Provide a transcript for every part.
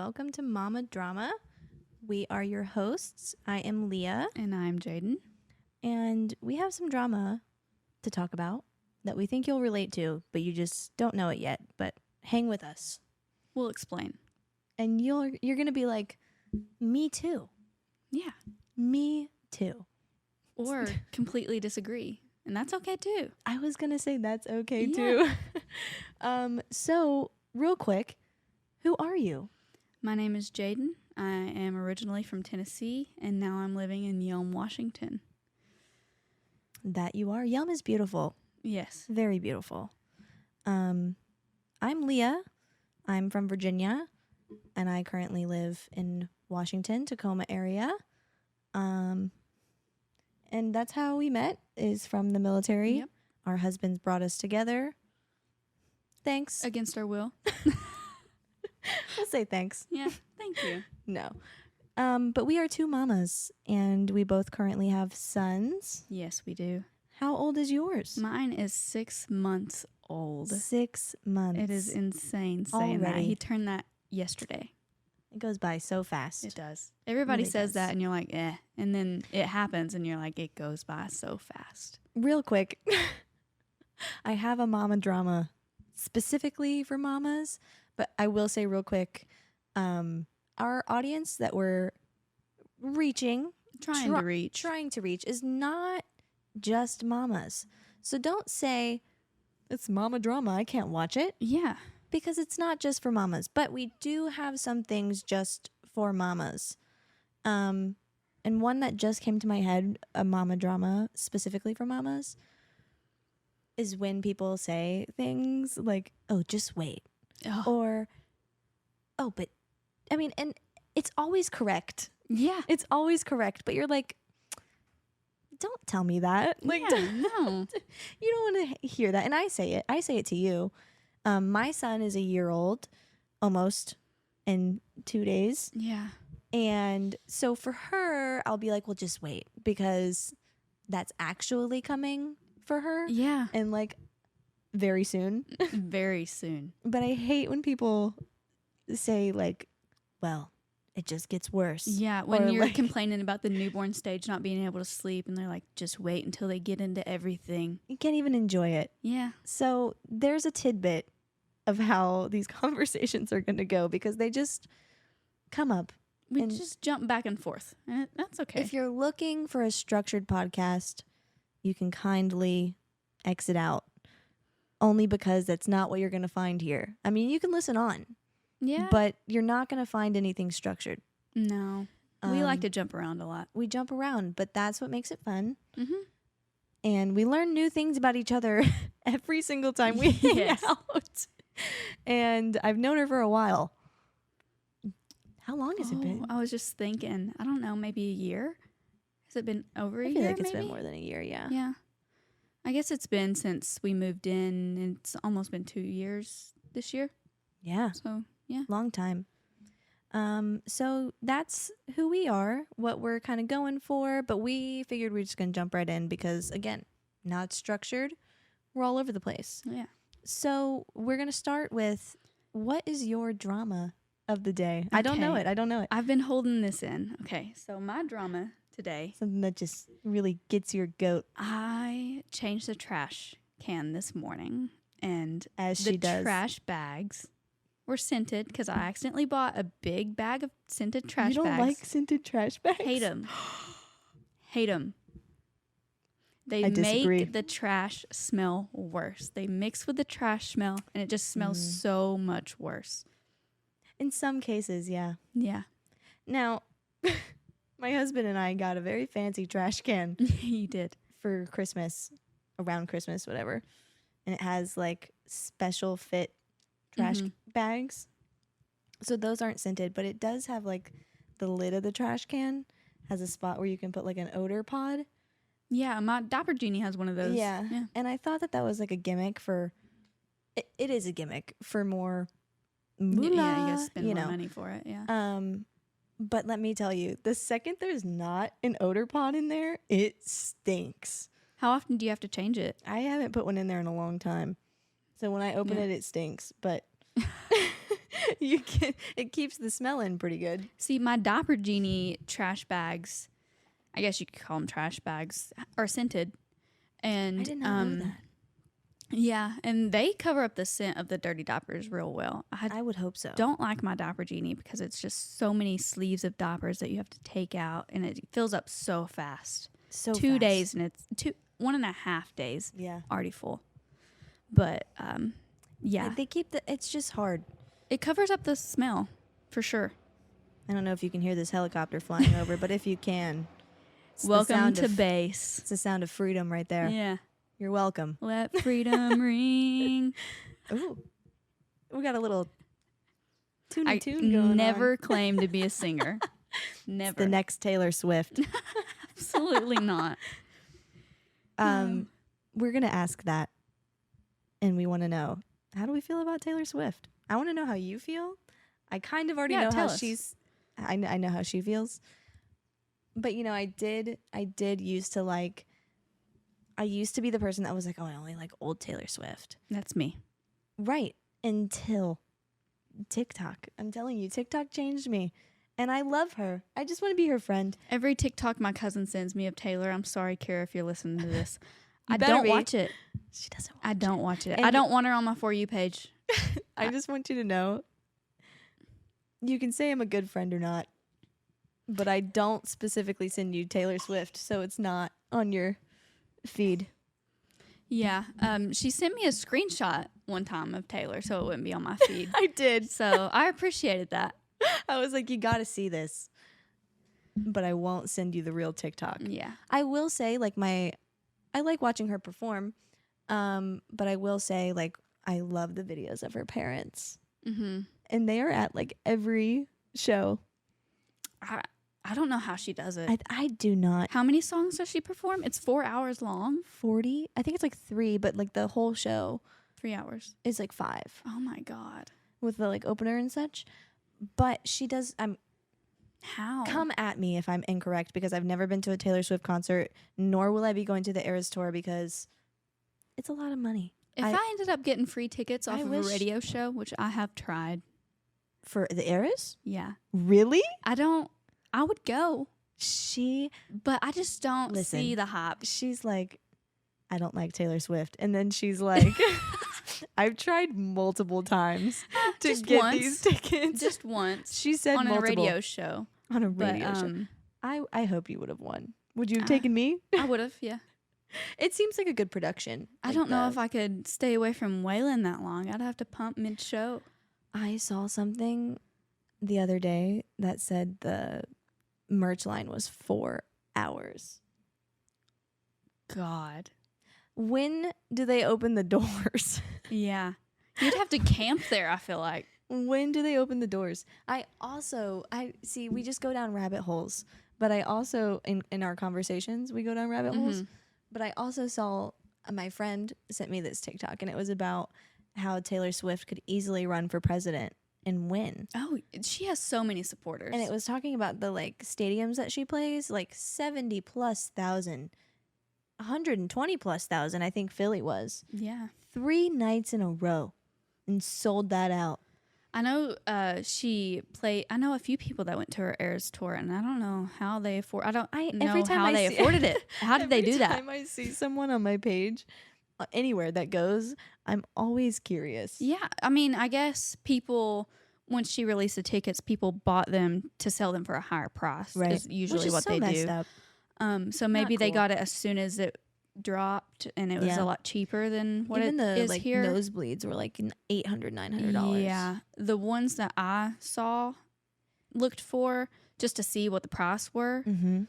welcome to Mama Drama. We are your hosts. I am Leah. And I'm Jaden. And we have some drama to talk about that we think you'll relate to, but you just don't know it yet. But hang with us. We'll explain. And you're going to be like, me too. Yeah. Me too. Or completely disagree. And that's okay too. I was going to say that's okay too. So real quick, who are you? My name is Jaden. I am originally from Tennessee, and now I'm living in Yelm, Washington. That you are. Yelm is beautiful. Yes. Very beautiful. I'm Leah. I'm from Virginia, and I currently live in Washington, Tacoma area. And that's how we met, is from the military. Yep. Our husbands brought us together. Thanks. Against our will. We'll say thanks. Yeah. Thank you. No. But we are two mamas, and we both currently have sons. Yes, we do. How old is yours? Mine is 6 months old. 6 months. It is insane saying that. Already. He turned that yesterday. It goes by so fast. It does. Everybody Really says does. that, and you're like, eh. And then it happens, and you're like, it goes by so fast. Real quick, I have a mama drama specifically for mamas, but I will say real quick, our audience that we're reaching, Trying to reach. is not just mamas. So don't say, it's mama drama, I can't watch it, Yeah. because it's not just for mamas. But we do have some things just for mamas. And one that just came to my head, a mama drama specifically for mamas, is when people say things like, oh, just wait. Oh. Or, oh, but, I mean, and it's always correct. Yeah. It's always correct. But you're like, don't tell me that. Like, Yeah, no. you don't want to hear that. And I say it. I say it to you. My son is a year old, almost, in 2 days. Yeah. And so for her, I'll be like, well, just wait, because that's actually coming for her. Yeah. And like very soon. Very soon. But I hate when people say like, well, it just gets worse. Yeah. When Or, you're like, complaining about the newborn stage not being able to sleep, and they're like, just wait until they get into everything. you can't even enjoy it. Yeah. So there's a tidbit of how these conversations are going to go, because they just come up. We And just jump back and forth. And that's okay. If you're looking for a structured podcast, you can kindly exit out, only because that's not what you're going to find here. I mean, you can listen on, yeah. but you're not going to find anything structured. No. We like to jump around a lot. We jump around, but that's what makes it fun. Mm-hmm. And we learn new things about each other every single time we hang Yes. out. And I've known her for a while. How long has it been? I was just thinking, I don't know, maybe a year? Has it been over a I year? feel like it's maybe? been more than a year, yeah. Yeah. I guess it's been since we moved in, and it's almost been 2 years this year. Yeah. So, yeah. Long time. So that's who we are, what we're kind of going for, but we figured we're just going to jump right in because, again, not structured. We're all over the place. Yeah. So we're going to start with, what is your drama of the day? I don't know Okay. it. I don't know it. I've been holding this in. Okay, so my drama today, Something that just really gets your goat, I changed the trash can this morning, and as the she does. trash bags were scented because I accidentally bought a big bag of scented trash You don't bags. like scented trash bags? Hate them. Hate them. They I disagree. make the trash smell worse. They mix with the trash smell, and it just smells so much worse. In some cases, yeah. Yeah. Now, my husband and I got a very fancy trash can You did. for Christmas, around Christmas, whatever. And it has like special fit trash bags. So those aren't scented, but it does have like the lid of the trash can has a spot where you can put like an odor pod. Yeah, my Dapper Genie has one of those. Yeah. And I thought that was like a gimmick for, it is a gimmick for more moolah, Yeah, you gotta spend you more know. money for it. Yeah. But let me tell you, the second there's not an odor pod in there, it stinks. How often do you have to change it? I haven't put one in there in a long time. So when I open it, it stinks. But It keeps the smell in pretty good. See, my Diaper Genie trash bags, I guess you could call them trash bags, are scented. And I did not know that. Yeah, and they cover up the scent of the dirty diapers real well. I would hope so. Don't like my Diaper Genie because it's just so many sleeves of diapers that you have to take out, and it fills up so fast. So 2 fast. days, and it's 1.5 days Yeah. already full. But yeah, They keep it's just hard. it covers up the smell for sure. I don't know if you can hear this helicopter flying over, but if you can, it's Welcome the to sound base. it's the sound of freedom right there. Yeah, You're welcome. let freedom ring. Ooh. We got a little tune I tune going never on. claimed to be a singer. Never. The next Taylor Swift. Absolutely not. We're going to ask that. And we want to know, how do we feel about Taylor Swift? I want to know how you feel. I kind of already know tell how us. I know how she feels. But I did used to I used to be the person that was like, oh, I only like old Taylor Swift. That's me. Right. Until TikTok. I'm telling you, TikTok changed me. And I love her. I just want to be her friend. Every TikTok my cousin sends me of Taylor, I'm sorry, Kara, if you're listening to this. I better don't be. watch it. She doesn't I don't watch it. And I don't want her on my For You page. I just want you to know, you can say I'm a good friend or not, but I don't specifically send you Taylor Swift, so it's not on your feed. Yeah. She sent me a screenshot one time of Taylor, so it wouldn't be on my feed. I did. So I appreciated that. I was like, you got to see this, but I won't send you the real TikTok. Yeah. I will say, I like watching her perform, but I will say, I love the videos of her parents. Mm-hmm. And they are at, every show. I don't know how she does it. I do not. How many songs does she perform? It's 4 hours long. 40? I think it's 3, but, the whole show 3 hours. is 5. Oh, my God. With the, opener and such. But she does... How? Come at me if I'm incorrect, because I've never been to a Taylor Swift concert, nor will I be going to the Eras Tour, because it's a lot of money. If I ended up getting free tickets off I of wish- a radio show, which I have tried. For the Eras? Yeah. Really? I would go, She... but I just don't Listen. see the hype. She's like, I don't like Taylor Swift. And then she's like, I've tried multiple times to Just get once. these tickets. Just once She said on multiple. a radio show. On a But radio show. I hope you would have won. Would you have taken me? I would have, yeah. It seems like a good production. I don't know if I could stay away from Waylon that long. I'd have to pump mid-show. I saw something the other day that said the merch line was 4 hours. God. When do they open the doors? Yeah. You'd have to camp there, I feel like. When do they open the doors? I see, we just go down rabbit holes, but I also, in our conversations, we go down rabbit holes, but I also saw, my friend sent me this TikTok, and it was about how Taylor Swift could easily run for president and win. Oh, she has so many supporters. And it was talking about the stadiums that she plays, 70 plus thousand, 120 plus thousand, I think Philly was. Yeah. 3 nights in a row and sold that out. I know I know a few people that went to her Eras tour, and I don't know how they afford. Every time how I they see- afforded it. How did they do that? Every time I see someone on my page, anywhere that goes, I'm always curious. Yeah, I mean, I guess people, once she released the tickets, people bought them to sell them for a higher price. Right. Is usually Which is what so they messed do. up. So maybe they cool. got it as soon as it dropped, and it was Yeah. a lot cheaper than what Even it the is here. nosebleeds were $800, $900. Yeah, the ones that I looked for just to see what the price were Mm-hmm.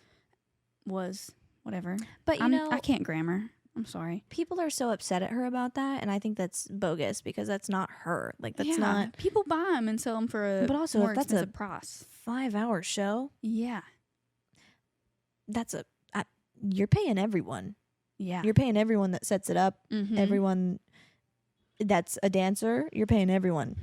was whatever. But I can't grammar. I'm sorry. people are so upset at her about that, and I think that's bogus because that's not her. That's not People buy them and sell them for a But also, more if that's expensive price. 5-hour show. Yeah, That's you're paying everyone. yeah. You're paying everyone that sets it up. Mhm. Everyone that's a dancer. You're paying everyone.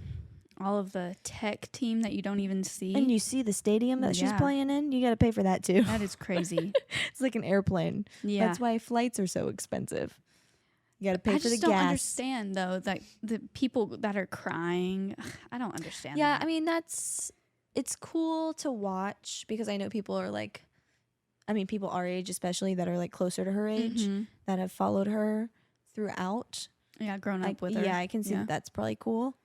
All of the tech team that you don't even see. And you see the stadium that she's Yeah. playing in. You got to pay for that too. That is crazy. It's like an airplane. Yeah. That's why flights are so expensive. You got to pay I for the just don't gas. understand though that the people that are crying. I don't understand. Yeah, that. I mean it's cool to watch because I know people are like, I mean people our age especially that are like closer to her age that have followed her throughout. Yeah, grown up with her. Yeah, I can see that that's probably cool.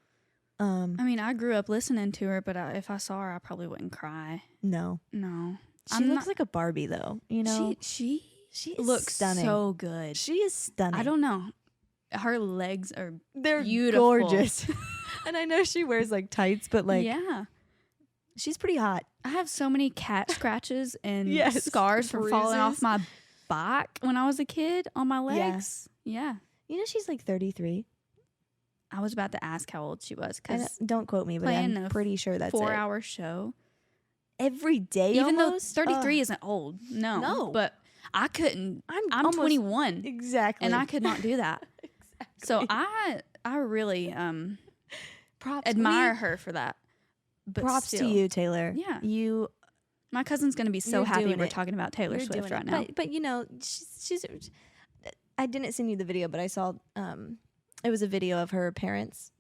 I mean, I grew up listening to her, but if I saw her, I probably wouldn't cry. No. She looks like a Barbie though, you know. She looks stunning. so good. She is stunning. I don't know. Her legs are They're beautiful. gorgeous. And I know she wears like tights, but like she's pretty hot. I have so many cat scratches and Yes, scars from falling off bruises. my back when I was a kid on my legs. Yeah. You know she's like 33. I was about to ask how old she was because Don't quote me, but playing I'm a pretty sure that's 4-hour show. every day. Even almost? though 33 isn't old. No. But I couldn't. I'm almost 21. Exactly. And I could not do that. Exactly. So I really props, admire her for that. But props still, to you, Taylor. Yeah. My cousin's going to be so You're happy doing we're it. talking about Taylor You're Swift doing right it. now. But you know, she's I didn't send you the video, but I saw it was a video of her parents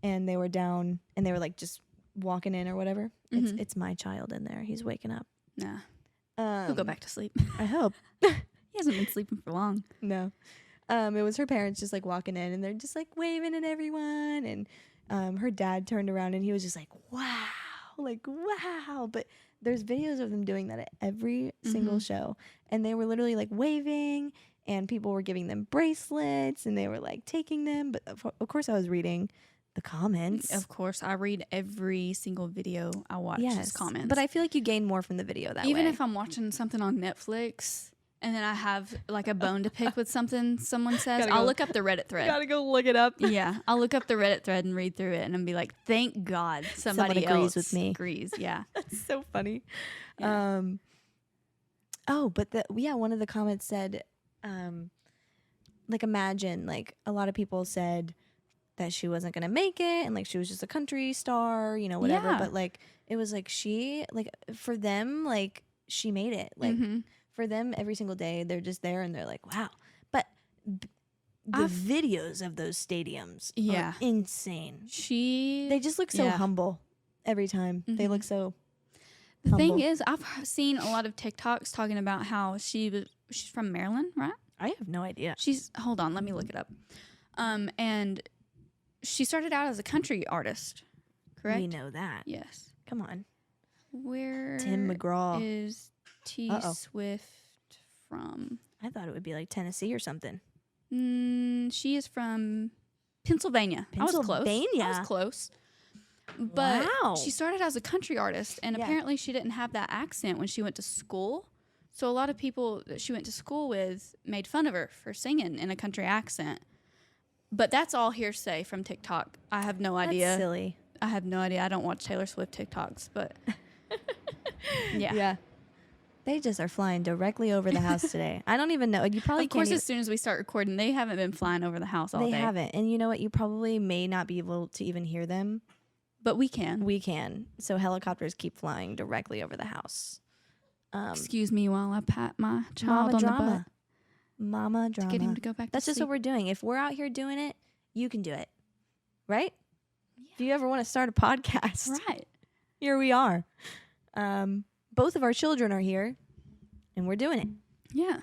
and they were down and they were like just walking in or whatever. It's my child in there. He's waking up. Nah. He'll go back to sleep. I hope. He hasn't been sleeping for long. No. It was her parents just like walking in and they're just like waving at everyone. And her dad turned around and he was just like, wow, like, wow. But there's videos of them doing that at every single show. And they were literally like waving and people were giving them bracelets and they were like taking them. But of course I was reading the comments. Of course, I read every single video I watch. His comments. But I feel like you gain more from the video that way. Even if I'm watching something on Netflix and then I have like a bone to pick with something someone says, I'll look up the Reddit thread. Gotta go look it up. Yeah, I'll look up the Reddit thread and read through it and be like, thank God somebody agrees else with me. agrees. Yeah. That's so funny. Yeah. But one of the comments said, like imagine like a lot of people said that she wasn't gonna make it and like she was just a country star, you know, whatever. Yeah. But like it was like she like for them like she made it. Like for them every single day they're just there and they're like wow. But the videos of those stadiums are insane. They just look so humble every time. They look so The humble. thing is, I've seen a lot of TikToks talking about how she's from Maryland, right? I have no idea. Hold on, let me look it up. And she started out as a country artist, correct? We know that. Yes. Come on. Where Tim McGraw. is T Swift from? I thought it would be like Tennessee or something. She is from Pennsylvania. I was close. But Wow. she started as a country artist, and apparently she didn't have that accent when she went to school. So a lot of people that she went to school with made fun of her for singing in a country accent. But that's all hearsay from TikTok. I have no idea. That's silly. I have no idea. I don't watch Taylor Swift TikToks, but Yeah. They just are flying directly over the house today. I don't even know. You probably of course, can't as soon as we start recording, they haven't been flying over the house all they day. haven't. And you know what? You probably may not be able to even hear them. But we can. We can. So helicopters keep flying directly over the house. Excuse me while I pat my child Mama on drama. the butt. Mama drama. To get him to go back That's to just sleep. what we're doing. If we're out here doing it, you can do it. Right? Yeah. If you ever want to start a podcast. Right. Here we are. Both of our children are here and we're doing it. Yeah.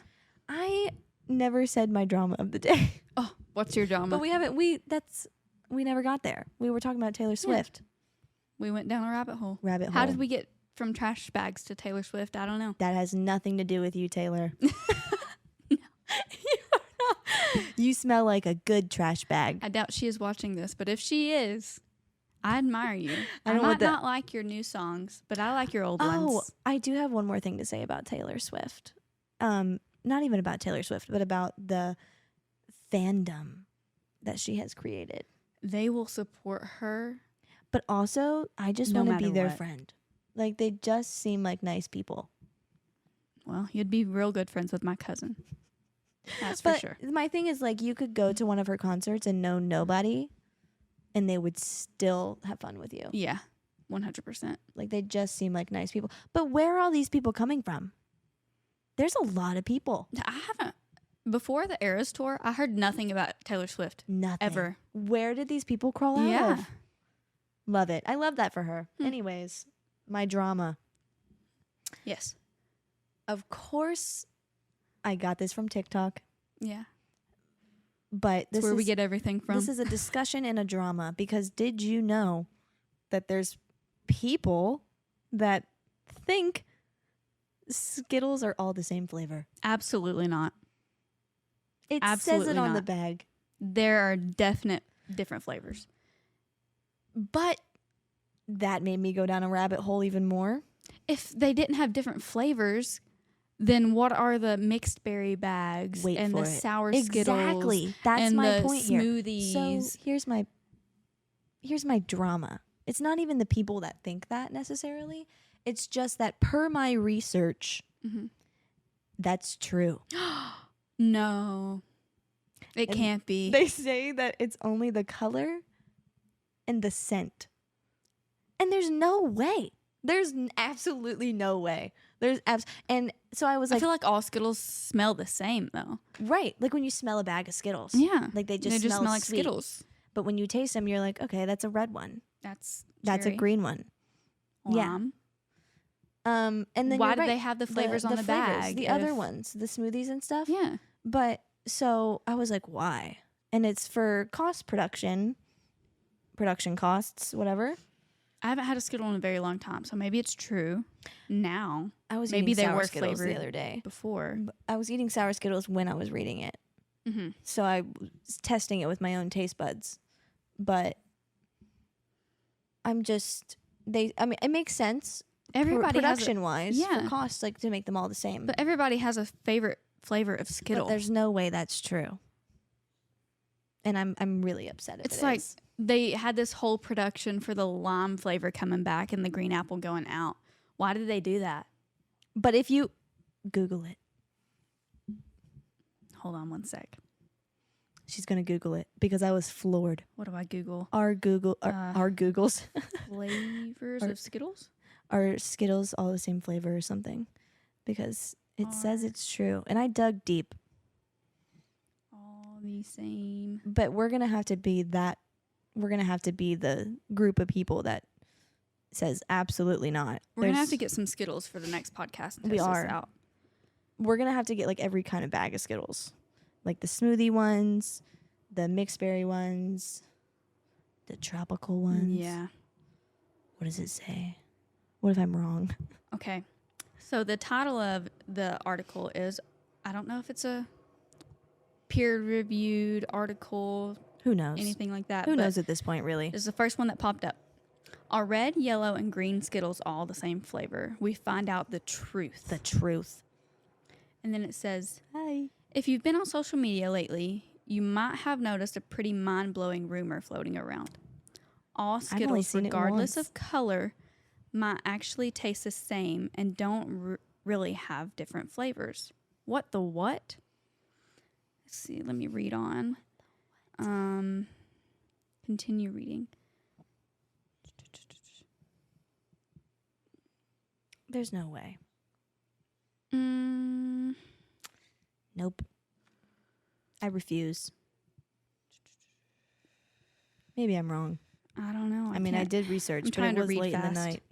I never said my drama of the day. Oh, what's your drama? But we never got there. We were talking about Taylor Swift. We went down a rabbit hole. How did we get from trash bags to Taylor Swift? I don't know. That has nothing to do with you, Taylor. You smell like a good trash bag. I doubt she is watching this, but if she is, I admire you. I don't might want that. not like your new songs, but I like your old Oh, ones. I do have one more thing to say about Taylor Swift. Not even about Taylor Swift, but about the fandom that she has created. They will support her. But also, I just No want to be matter their what. friend. Like, they just seem like nice people. Well, you'd be real good friends with my cousin. That's But for sure. my thing is, like, you could go to one of her concerts and know nobody, and they would still have fun with you. Yeah, 100%. Like, they just seem like nice people. But where are all these people coming from? There's a lot of people. I haven't Before the Eras tour, I heard nothing about Taylor Swift. Nothing. Ever. Where did these people crawl out Yeah. of? Love it. I love that for her. Anyways, my drama. Yes. Of course, I got this from TikTok, Yeah. but That's where we get everything from. This is a discussion and a drama because did you know that there's people that think Skittles are all the same flavor? Absolutely not. It Absolutely says it on the not. bag. There are definite different flavors. But that made me go down a rabbit hole even more. If they didn't have different flavors, then what are the mixed berry bags and the sour Skittles? Exactly. That's and my the point here. smoothies. So here's my drama. It's not even the people that think that necessarily. It's just that per my research, that's true. No. It can't be. They say that it's only the color and the scent. And there's no way. There's absolutely no way. And so I was like, I feel like all Skittles smell the same though. right, like when you smell a bag of Skittles. Yeah. Like they just smell like sweet. Skittles. But when you taste them, you're like, okay, that's a red one. That's a cherry, green one. lime. And then Why you're do right. they have the flavors on the flavors, bag? the other ones, the smoothies and stuff. Yeah. But so I was like, why? And it's for production costs, whatever. I haven't had a Skittle in a very long time, so maybe it's true now. I was maybe eating they sour were Skittles flavored the other day. before. I was eating sour Skittles when I was reading it. Mm-hmm. So I was testing it with my own taste buds. But I'm just, it makes sense. Everybody production wise, yeah. for costs, like to make them all the same. But everybody has a favorite flavor of Skittle. But there's no way that's true. And I'm really upset if it's it like is. they had this whole production for the lime flavor coming back and the green apple going out. Why did they do that? But if you Google it. Hold on one sec. She's going to Google it because I was floored. What do I Google? Our Googles. Flavors of Skittles? Are Skittles all the same flavor or something? Because it says it's true. And I dug deep. All the same. But we're going to have to be the group of people that says absolutely not. We're going to have to get some Skittles for the next podcast and test this out. We're going to have to get like every kind of bag of Skittles. Like the smoothie ones, the mixed berry ones, the tropical ones. Yeah. What does it say? What if I'm wrong? Okay. So the title of the article is, I don't know if it's a peer-reviewed article. Who knows? Anything like that. Who knows at this point, really? This is the first one that popped up. Are red, yellow, and green Skittles all the same flavor? We find out the truth. The truth. And then it says, Hi. if you've been on social media lately, you might have noticed a pretty mind-blowing rumor floating around. All Skittles, regardless of color, might actually taste the same and don't really have different flavors. What the what? Let's see, let me read on. Continue reading. There's no way. Nope. I refuse. Maybe I'm wrong. I don't know. I mean, I did research, but it was late in the night.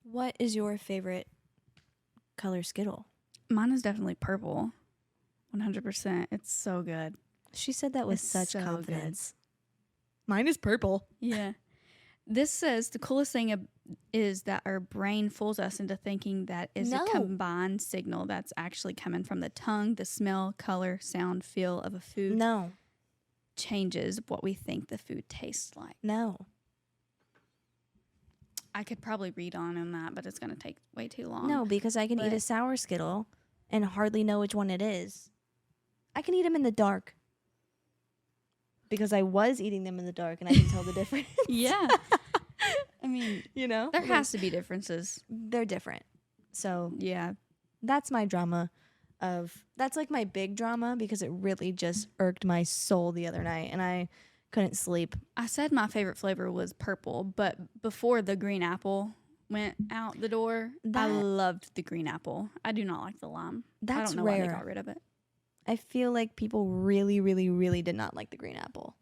What is your favorite color Skittle? Mine is definitely purple. 100%. It's so good. She said that with It's such so confidence. Mine is purple. Yeah. This says the coolest thing is that our brain fools us into thinking that is a combined signal that's actually coming from the tongue, the smell, color, sound, feel of a food. No. Changes what we think the food tastes like. No. I could probably read on that, but it's going to take way too long. No, because I can eat a sour Skittle and hardly know which one it is. I can eat them in the dark. Because I was eating them in the dark and I can tell the difference. Yeah. I mean, you know, there has to be differences. They're different. So, yeah. That's my drama that's like my big drama because it really just irked my soul the other night. And I Couldn't sleep. I said my favorite flavor was purple, but before the green apple went out the door, I loved the green apple. I do not like the lime. I That's don't know rare. why they got rid of it. I feel like people really, really, really did not like the green apple.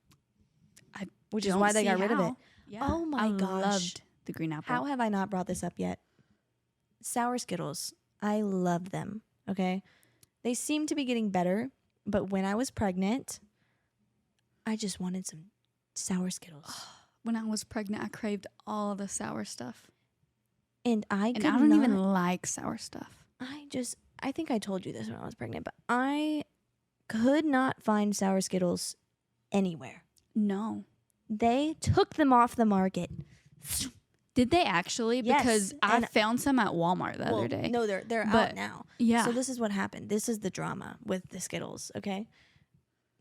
Which is why they got rid of it. Yeah. Oh my gosh. I loved the green apple. How have I not brought this up yet? Sour Skittles. I love them. Okay. They seem to be getting better, but when I was pregnant, I just wanted some sour Skittles. When I was pregnant, I craved all the sour stuff. And I don't even like sour stuff. I think I told you this when I was pregnant, but I could not find sour Skittles anywhere. No. They took them off the market. Did they actually? Yes, Because I found some at Walmart the other day. No, they're out now. Yeah. So this is what happened. This is the drama with the Skittles, okay?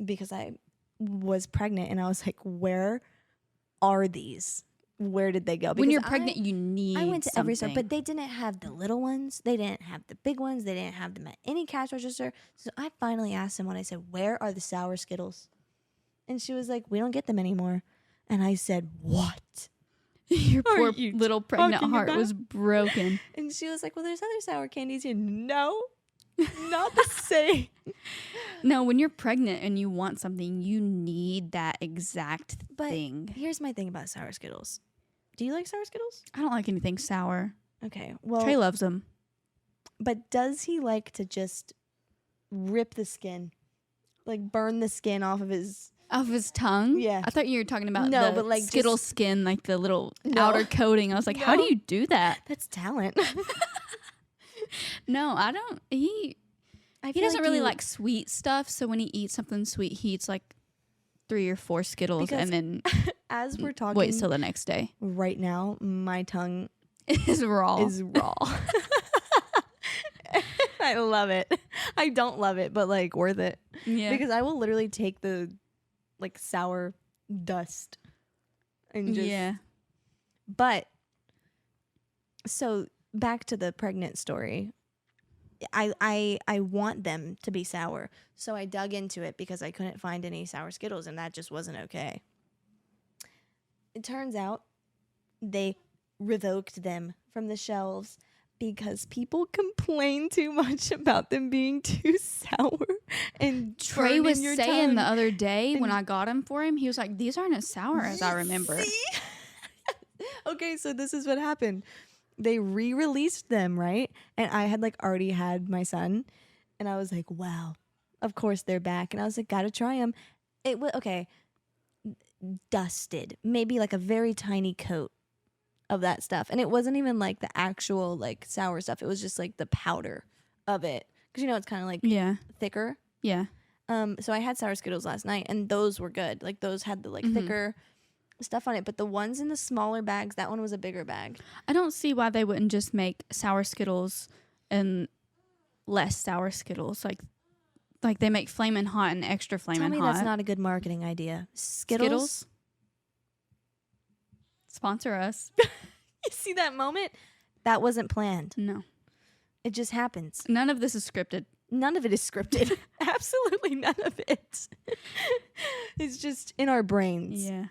Because I was pregnant and I was like, where are these? Where did they go? Because when you're pregnant, you need I went to every store, something. but they didn't have the little ones. They didn't have the big ones. They didn't have them at any cash register. So I finally asked someone, I said, where are the sour Skittles? And she was like, we don't get them anymore. And I said, what? Your poor you little pregnant talking heart about? was broken. And she was like, well, there's other sour candies here. No, not the same. No, when you're pregnant and you want something, you need that exact thing. Here's my thing about sour Skittles. Do you like sour Skittles? I don't like anything sour. Okay, well, Trey loves them. but does he like to just rip the skin? Like burn the skin off of his... Off his tongue? Yeah. I thought you were talking about No, the but like Skittles skin, like the little No. outer coating. I was like, how do No. you do that? That's talent. No, I don't. He doesn't really like sweet stuff. So when he eats something sweet, he eats like 3 or 4 Skittles Because and then As we're talking waits till the next day. right now, my tongue It's raw. is raw. I love it. I don't love it, but like worth it. Yeah. Because I will literally take the like sour dust and just yeah. But so back to the pregnant story. I want them to be sour. So I dug into it because I couldn't find any sour Skittles and that just wasn't okay. It turns out they revoked them from the shelves because people complain too much about them being too sour and Trey was your saying tongue. the other day when I got them for him, he was like, these aren't as sour as I remember. See? Okay, so this is what happened. They re-released them, right? And I had like already had my son, and I was like, wow, of course they're back. And I was like, gotta try them. It was okay. Dusted, maybe like a very tiny coat of that stuff, and it wasn't even like the actual like sour stuff. It was just like the powder of it, because it's kind of like thicker. Yeah. So I had sour Skittles last night, and those were good. Like those had the like thicker stuff on it, but the ones in the smaller bags, that one was a bigger bag. I don't see why they wouldn't just make sour Skittles and less sour Skittles. Like they make Flamin' Hot and extra Flamin' Hot. Tell me that's not a good marketing idea. Skittles? Sponsor us. You see that moment? That wasn't planned. No. It just happens. None of this is scripted. None of it is scripted. Absolutely none of it. It's just in our brains. Yeah.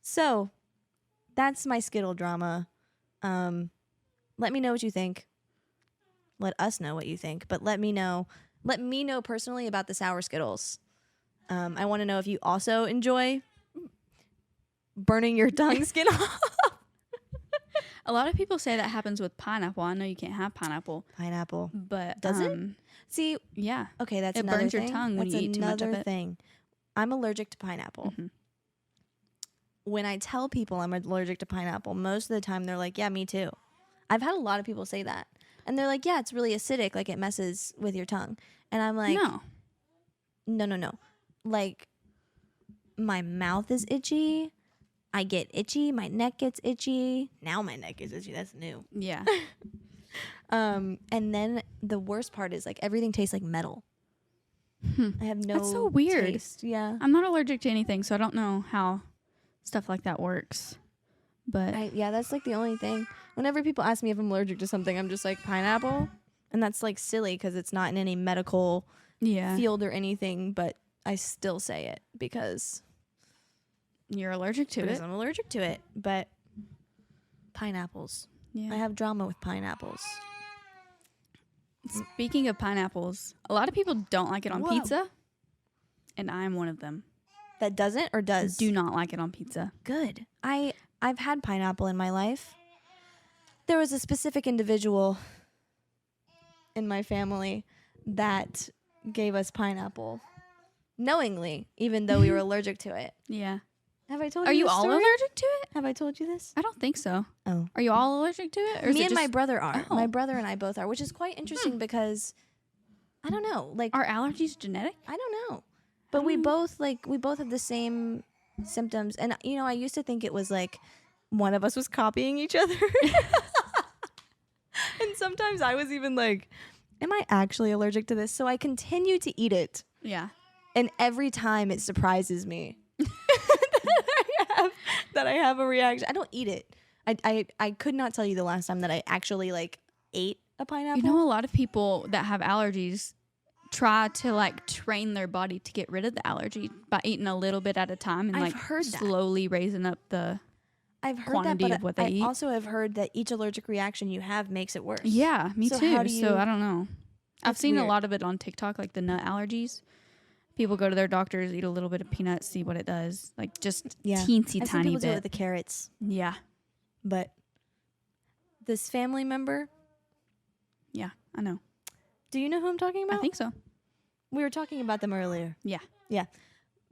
So, that's my Skittle drama. Let me know what you think. Let us know what you think. But let me know personally about the sour Skittles. I want to know if you also enjoy burning your tongue skin off. A lot of people say that happens with pineapple. I know you can't have pineapple. Pineapple. But Does it? See, yeah. okay, that's It another burns thing. your tongue when That's you eat too much of another it. thing. I'm allergic to pineapple. Mhm. When I tell people I'm allergic to pineapple, most of the time they're like, yeah, me too. I've had a lot of people say that. And they're like, yeah, it's really acidic. Like, it messes with your tongue. And I'm like, no. Like, my mouth is itchy. I get itchy. My neck gets itchy. Now my neck is itchy. That's new. Yeah. And then the worst part is, like, everything tastes like metal. I have no That's so weird. taste. Yeah. I'm not allergic to anything, so I don't know how stuff like that works. But Yeah, that's like the only thing. Whenever people ask me if I'm allergic to something, I'm just like, pineapple. And that's like silly because it's not in any medical yeah. field or anything, but I still say it because You're allergic to because it. I'm allergic to it. But pineapples. Yeah. I have drama with pineapples. Speaking of pineapples, a lot of people don't like it on Whoa. pizza, and I'm one of them. That doesn't or does? Do not like it on pizza. Good. I've had pineapple in my life. There was a specific individual in my family that gave us pineapple knowingly, even though we were allergic to it. Yeah. Have I told Are you you this all story? allergic to it? Have I told you this? I don't think so. Oh. Are you all allergic to it? Or is Me it and my just- brother are. Oh. My brother and I both are, which is quite interesting because I don't know. Like Are allergies genetic? I don't know. But we both have the same symptoms. And you know, I used to think it was like one of us was copying each other. And sometimes I was even like, am I actually allergic to this? So I continue to eat it. Yeah. And every time it surprises me that I have a reaction. I don't eat it. I could not tell you the last time that I actually like ate a pineapple. You know, a lot of people that have allergies try to like train their body to get rid of the allergy by eating a little bit at a time and I've like heard that. slowly raising up the I've heard quantity that, but of what they I eat. also have heard that each allergic reaction you have makes it worse. Yeah, me So too. how do you- So I don't know. I've That's seen weird. a lot of it on TikTok, like the nut allergies. People go to their doctors, eat a little bit of peanuts, see what it does. Like just Yeah. teensy I've seen tiny people do it bit. with the carrots, Yeah. but this family member, Yeah, I know. do you know who I'm talking about? I think so. We were talking about them earlier. Yeah. Yeah.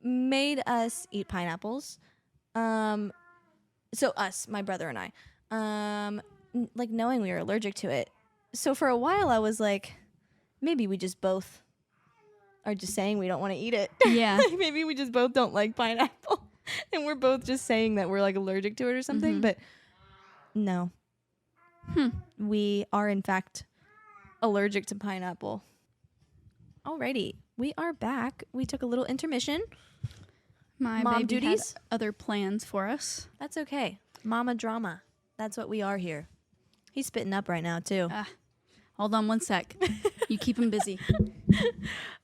Made us eat pineapples. So us, my brother and I, like knowing we were allergic to it. So for a while I was like, maybe we just both are just saying we don't want to eat it. Yeah. Like maybe we just both don't like pineapple and we're both just saying that we're like allergic to it or something. Mhm. But no, we are in fact allergic to pineapple. Alrighty, we are back. We took a little intermission. My Mom baby duties? had other plans for us. That's okay. Mama drama. That's what we are here. He's spitting up right now too. Hold on one sec. You keep him busy.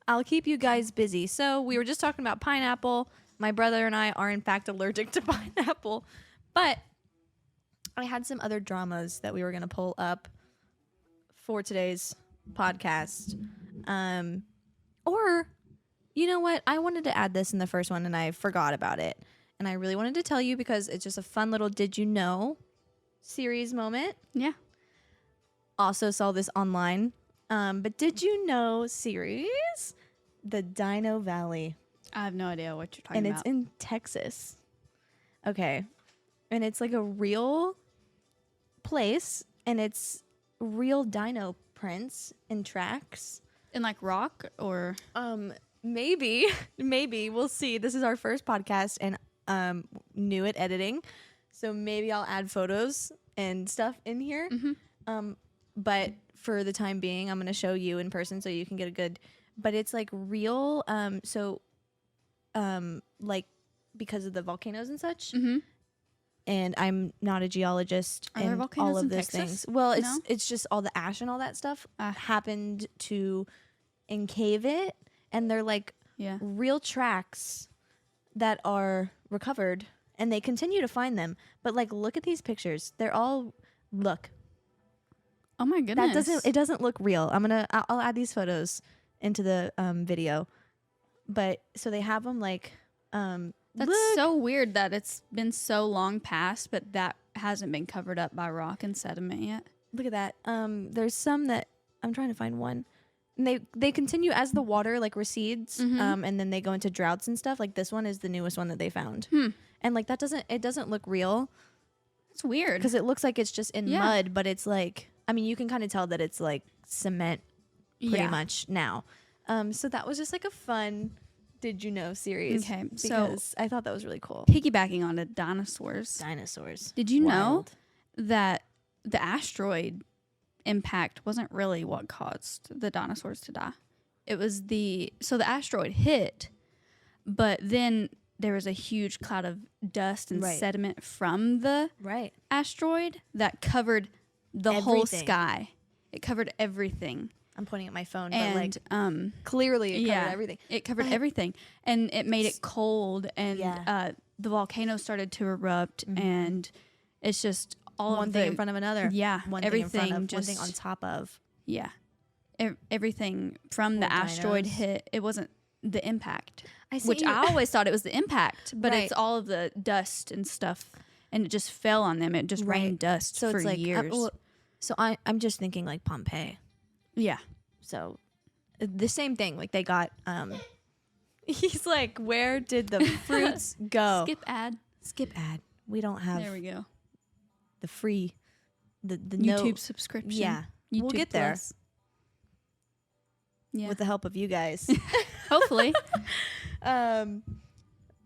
I'll keep you guys busy. So we were just talking about pineapple. My brother and I are in fact allergic to pineapple. But I had some other dramas that we were going to pull up for today's podcast. Or, you know what? I wanted to add this in the first one and I forgot about it. And I really wanted to tell you because it's just a fun little did you know series moment. Yeah. Also saw this online. But did you know series? The Dino Valley. I have no idea what you're talking And about. it's in Texas. Okay. And it's like a real place and it's real dino prints and tracks. In like rock or Maybe we'll see. This is our first podcast and new at editing. So maybe I'll add photos and stuff in here. But for the time being, I'm going to show you in person so you can get a good, but it's like real. Like because of the volcanoes and such. And I'm not a geologist Are there and volcanoes all of in those Texas? things. Well, No? it's just all the ash and all that stuff happened to encave it, and they're like yeah. real tracks that are recovered, and they continue to find them. But like, look at these pictures; they're all look. Oh my goodness. It doesn't look real. I'll add these photos into the video, but so they have them like That's look. so weird that it's been so long past, but that hasn't been covered up by rock and sediment yet. Look at that. There's some that I'm trying to find one. And they continue as the water like recedes, and then they go into droughts and stuff. Like this one is the newest one that they found, and like it doesn't look real It's weird. because it looks like it's just in Yeah. mud, but it's like you can kind of tell that it's like cement pretty Yeah. much now. So that was just like a fun did you know series. Okay, so- because I thought that was really cool. Piggybacking on to dinosaurs. Dinosaurs. Did you know Wild. that the asteroid impact wasn't really what caused the dinosaurs to die? It was the asteroid hit, but then there was a huge cloud of dust and Right. sediment from the Right. asteroid that covered the whole Everything. sky. It covered everything. I'm pointing at my phone, but like And clearly it covered yeah, everything. it covered But- everything, and it made it cold, and Yeah. the volcano started to erupt, and it's just all one of thing the, in front of another. yeah, One everything thing in front of, just, one thing on top of. yeah, everything from the asteroid dinos. hit. It wasn't the impact, I see which you- I always thought it was the impact, but Right. it's all of the dust and stuff, and it just fell on them. It just Right. rained dust So for it's like years. so I'm just thinking like Pompeii. Yeah. So the same thing. Like they got he's like, where did the fruits go? Skip ad. We don't have There we go. the free the YouTube subscription. Yeah. YouTube We'll get there. Plus. Yeah. with the help of you guys. Hopefully.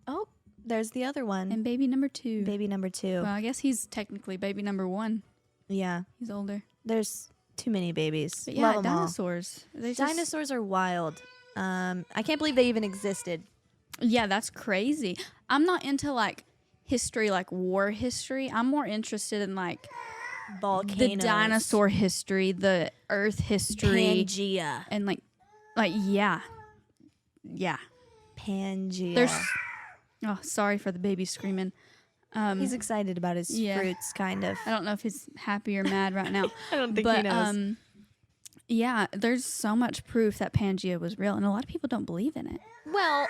Oh, there's the other one. And baby number 2. Baby number 2. Well, I guess he's technically baby number 1. Yeah. He's older. There's too many babies. But yeah, Love 'em all. dinosaurs. Dinosaurs are wild. I can't believe they even existed. Yeah, that's crazy. I'm not into like history, like war history. I'm more interested in like Volcanoes. the dinosaur history, the earth history, Pangea. and like yeah. Pangea. There's oh, sorry for the baby screaming. He's excited about his yeah. fruits, kind of. I don't know if he's happy or mad right now. I don't think but, he knows. Yeah, there's so much proof that Pangea was real, and a lot of people don't believe in it. Well,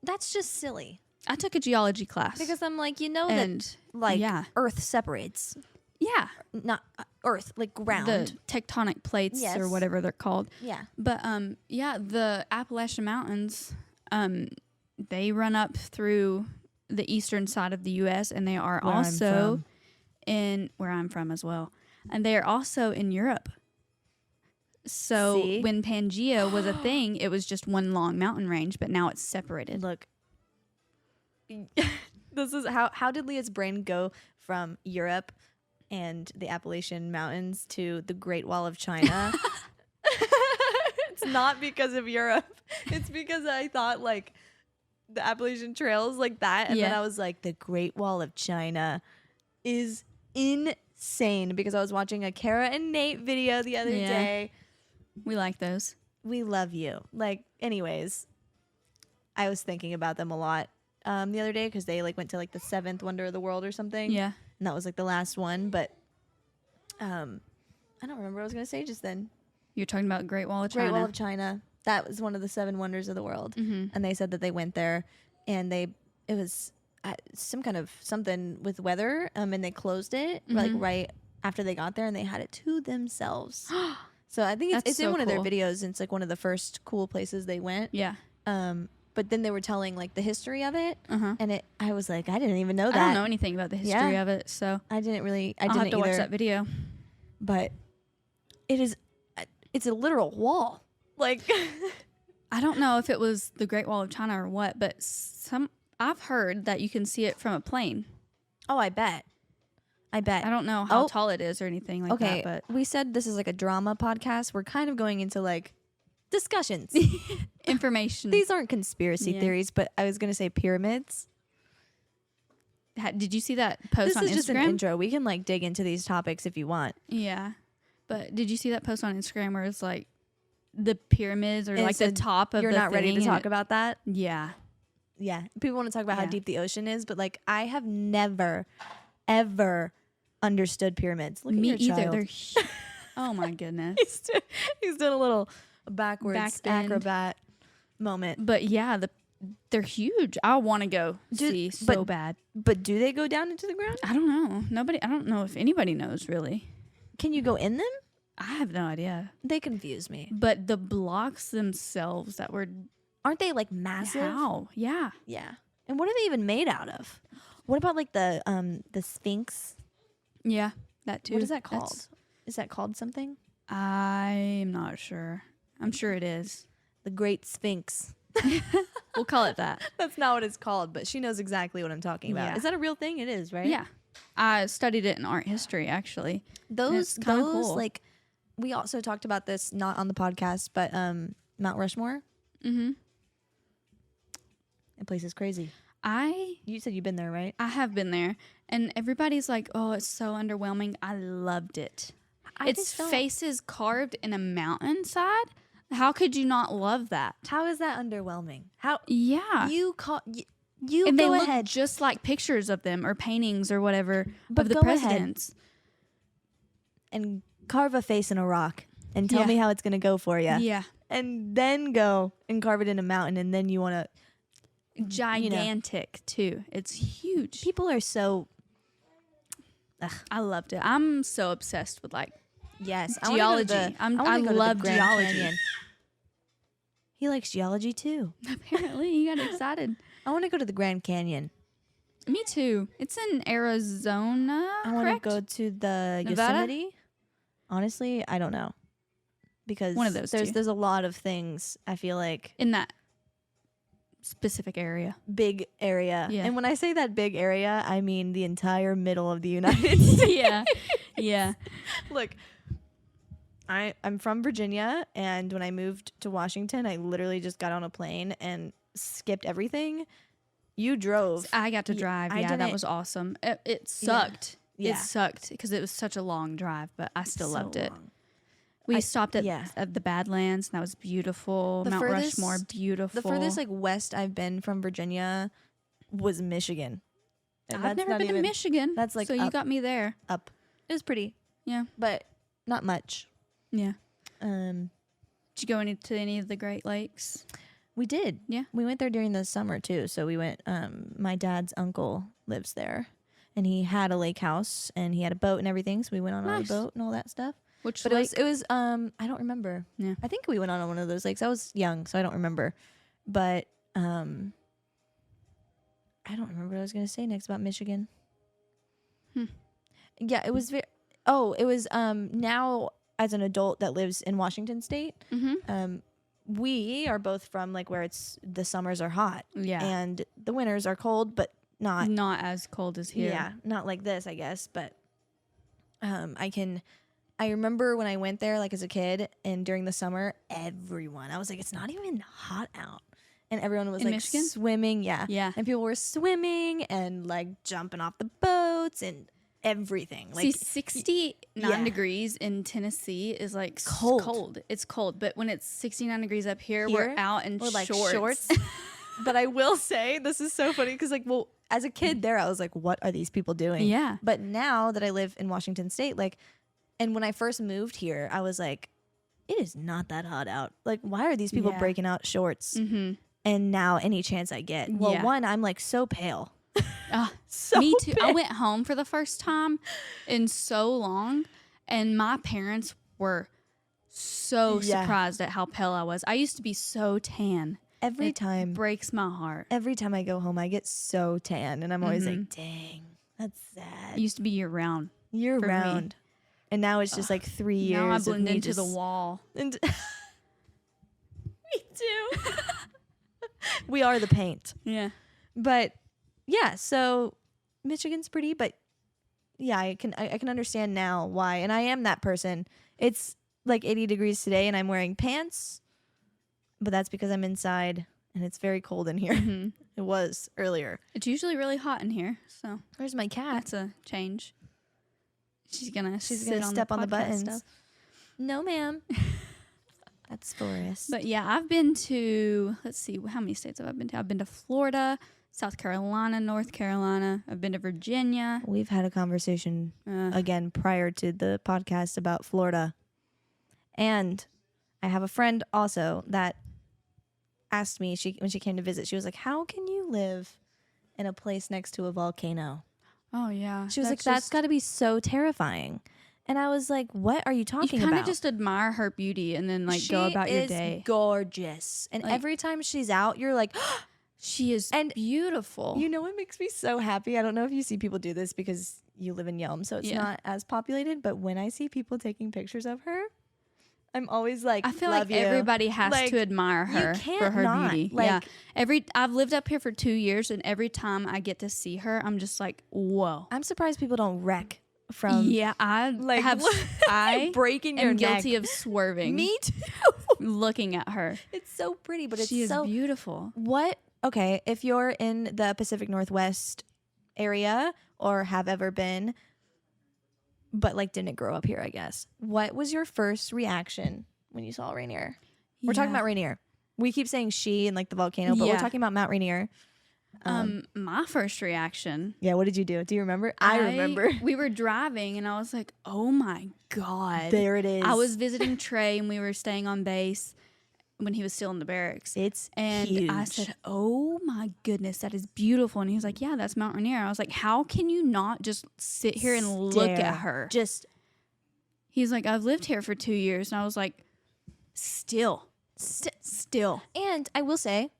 that's just silly. I took a geology class. Because I'm like, you know and that, like, yeah. Earth separates. Yeah. Not Earth, like ground. The tectonic plates Yes. or whatever they're called. Yeah. But yeah, the Appalachian Mountains, they run up through the eastern side of the US, and they are Where I'm also from. in where I'm from as well. And they are also in Europe. So See? when Pangea was a thing, it was just one long mountain range, but now it's separated. Look. This is how did Leah's brain go from Europe and the Appalachian Mountains to the Great Wall of China? It's not because of Europe. It's because I thought like the Appalachian Trails like that, and then Yeah. I was like, the Great Wall of China is insane, because I was watching a Kara and Nate video the other Yeah. day. We like those. We love you. Like, anyways, I was thinking about them a lot the other day, because they like went to like the 7th wonder of the world or something. Yeah. And that was like the last one, but I don't remember what I was gonna say just then. You're talking about Great Wall of China. Great Wall of China. That was one of the 7 wonders of the world. Mm-hmm. And they said that they went there, and it was some kind of something with weather, and they closed it like right after they got there, and they had it to themselves. So I think it's That's in so one of their cool. videos, and it's like one of the first cool places they went. Yeah. But then they were telling like the history of it, Uh-huh. and I was like, I didn't even know that. I don't know anything about the history Yeah. of it, so I didn't I'll have didn't to watch either. that video. But it's a literal wall. Like, I don't know if it was the Great Wall of China or what, but I've heard that you can see it from a plane. oh, I bet. I don't know how Oh. tall it is or anything like Okay, that, we said this is like a drama podcast. We're kind of going into like discussions. but information. These aren't conspiracy Yeah. theories, but I was gonna say pyramids. Did you see that post This on is Instagram? just an intro. We can like dig into these topics if you want. Yeah. But did you see that post on Instagram where it's like the pyramids or And it like the said, top of You're the not ready to thing, talk and about that. Yeah. Yeah, people want to talk about how Yeah. deep the ocean is, but like I have never, ever understood pyramids. Look at Me your either. child. They're oh my goodness. he's doing a little backwards Backbend. acrobat moment. But yeah, they're huge. I want to go see so bad. But do they go down into the ground? I don't know. I don't know if anybody knows really. Can you go in them? I have no idea. They confuse me. But the blocks themselves that were Aren't they like massive? how? Yeah. Yeah. And what are they even made out of? What about like the Sphinx? Yeah. That too. What is that That's- called? Is that called something? I'm not sure. I'm sure it is. The Great Sphinx. We'll call it that. That's not what it's called, but she knows exactly what I'm talking about. Yeah. Is that a real thing? It is, right? Yeah. I studied it in art history actually. Those it's kinda cool. like we also talked about this not on the podcast, but Mount Rushmore. Mhm. That place is crazy. I You said you've been there, right? have been there and everybody's like, "Oh, it's so underwhelming." I loved it. It's faces carved in a mountainside. How could you not love that? How is that underwhelming? How Yeah. you You and go they look ahead. just like pictures of them or paintings or whatever But of the go ahead. presidents. And carve a face in a rock and tell Yeah. me how it's going to go for you. Yeah. And then go and carve it in a mountain. And then you want to. Gigantic, too. It's huge. People are so. I loved it. I'm so obsessed with, like, Yes. geology. I love geology. He likes geology too. Apparently, you got excited. I want to go to the Grand Canyon. Me too. It's in Arizona, I want to correct? go to the Nevada? Yosemite. Honestly, I don't know. Because One of those two. there's a lot of things, I feel like. In that specific area. Big area. Yeah. And when I say that big area, I mean the entire middle of the United States. Yeah. Yeah. Look, I'm from Virginia, and when I moved to Washington, I literally just got on a plane and skipped everything. You drove. I got to drive. I Yeah, that didn't- was awesome. It sucked. Yeah. It sucked because it was such a long drive, but I still So loved it. long. We stopped at yeah. the Badlands, and that was beautiful. The Mount furthest- Rushmore, beautiful. The furthest west I've been from Virginia was Michigan. And I've that's never not been to even Michigan. that's, like, so you up. got me there. up. It was pretty, Yeah. but not much. Yeah. Um, Did you go to any of the Great Lakes? we did. Yeah. We went there during the summer too. So we went. My dad's uncle lives there, and he had a lake house, and he had a boat and everything. So we went on Nice. a boat and all that stuff. Which But lake? it was I don't remember. Yeah. I think we went on one of those lakes. I was young, so I don't remember. But I don't remember what I was gonna say next about Michigan. Yeah, it was it was now as an adult that lives in Washington State. Mm-hmm. We are both from like where the summers are hot Yeah. and the winters are cold, but not Not as cold as here. yeah, not like this, I guess. But I remember when I went there, like as a kid, and during the summer, I was like, it's not even hot out, and everyone was In like Michigan? swimming, yeah, Yeah. and people were swimming and like jumping off the boats and everything. Like, See, 69 yeah. degrees in Tennessee is like Cold. It's cold, but when it's 69 degrees up here, Here, we're out in we're like shorts. But I will say this is so funny because like, well, as a kid there, I was like, what are these people doing? Yeah. But now that I live in Washington State, like, and when I first moved here, I was like, it is not that hot out. Like, why are these people Yeah. breaking out shorts? Mm-hmm. And now any chance I get. Well, Yeah. one, I'm like so pale. So Me too. I pale. went home for the first time in so long, and my parents were so Yeah. surprised at how pale I was. I used to be so tan. Every It time breaks my heart. I go home, I get so tan. And I'm always Mhm. like, dang, that's sad. It used to be year round. Year for me. round. And now it's just like 3 years. Now I of blend me into the just- wall. And me too. We are the paint. Yeah. But yeah, so Michigan's pretty, but yeah, I can understand now why. And I am that person. It's like 80 degrees today and I'm wearing pants, but that's because I'm inside and it's very cold in here. hmm It was earlier. It's usually really hot in here, so Where's my cat? that's a change. She's gonna Step on the podcast buttons. stuff. No, ma'am. That's Forrest. But yeah, I've been to, let's see, how many states have I been to? I've been to Florida, South Carolina, North Carolina. I've been to Virginia. We've had a conversation again prior to the podcast about Florida. And I have a friend also that asked me, when she came to visit, she was like, how can you live in a place next to a volcano? Oh, yeah. She was like, that's got to be so terrifying. And I was like, what are you talking You about? kind of just admire her beauty and then like go about your She day. is gorgeous. And Like- every time she's out, you're like, She is And beautiful. you know what makes me so happy? I don't know if you see people do this because you live in Yelm, so it's Yeah. not as populated. But when I see people taking pictures of her, I'm always like, I feel love like you. everybody has Like, to admire you her can't for her not. beauty. Like- yeah. I've lived up here for 2 years, and every time I get to see her, I'm just like, whoa. I'm surprised people don't wreck from Yeah, I like, have. I breaking your am neck. guilty of swerving. Me too. Looking at her. It's so pretty, but it's She is so beautiful. What? Okay, if you're in the Pacific Northwest area or have ever been, but like didn't grow up here, I guess. What was your first reaction when you saw Rainier? We're talking Yeah. about Rainier. We keep saying she and like the volcano, but we're Yeah. talking about Mount Rainier. My first reaction. Yeah, what did you do? Do you remember? I remember. We were driving and I was like, oh my God. There it is. I was visiting Trey and we were staying on base when he was still in the barracks. It's and huge. I said, oh my goodness, that is beautiful. And he was like, yeah, that's Mount Rainier. I was like, how can you not just sit here and look at her? He's like, I've lived here for 2 years. And I was like, still. And I will say,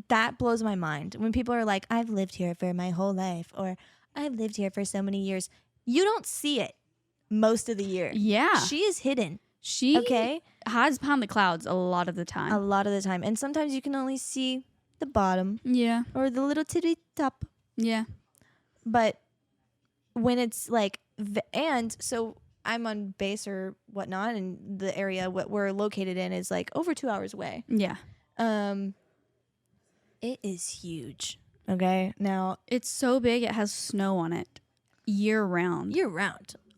that blows my mind when people are like, I've lived here for my whole life, or I've lived here for so many years. You don't see it most of the year. Yeah. She is hidden. She hides behind the clouds a lot of the time. A lot of the time. And sometimes you can only see the bottom. Yeah. Or the little titty top. Yeah. But when it's like, and so I'm on base or whatnot, and the area what we're located in is like over 2 hours away. Yeah. It is huge. Okay. Now it's so big it has snow on it year round.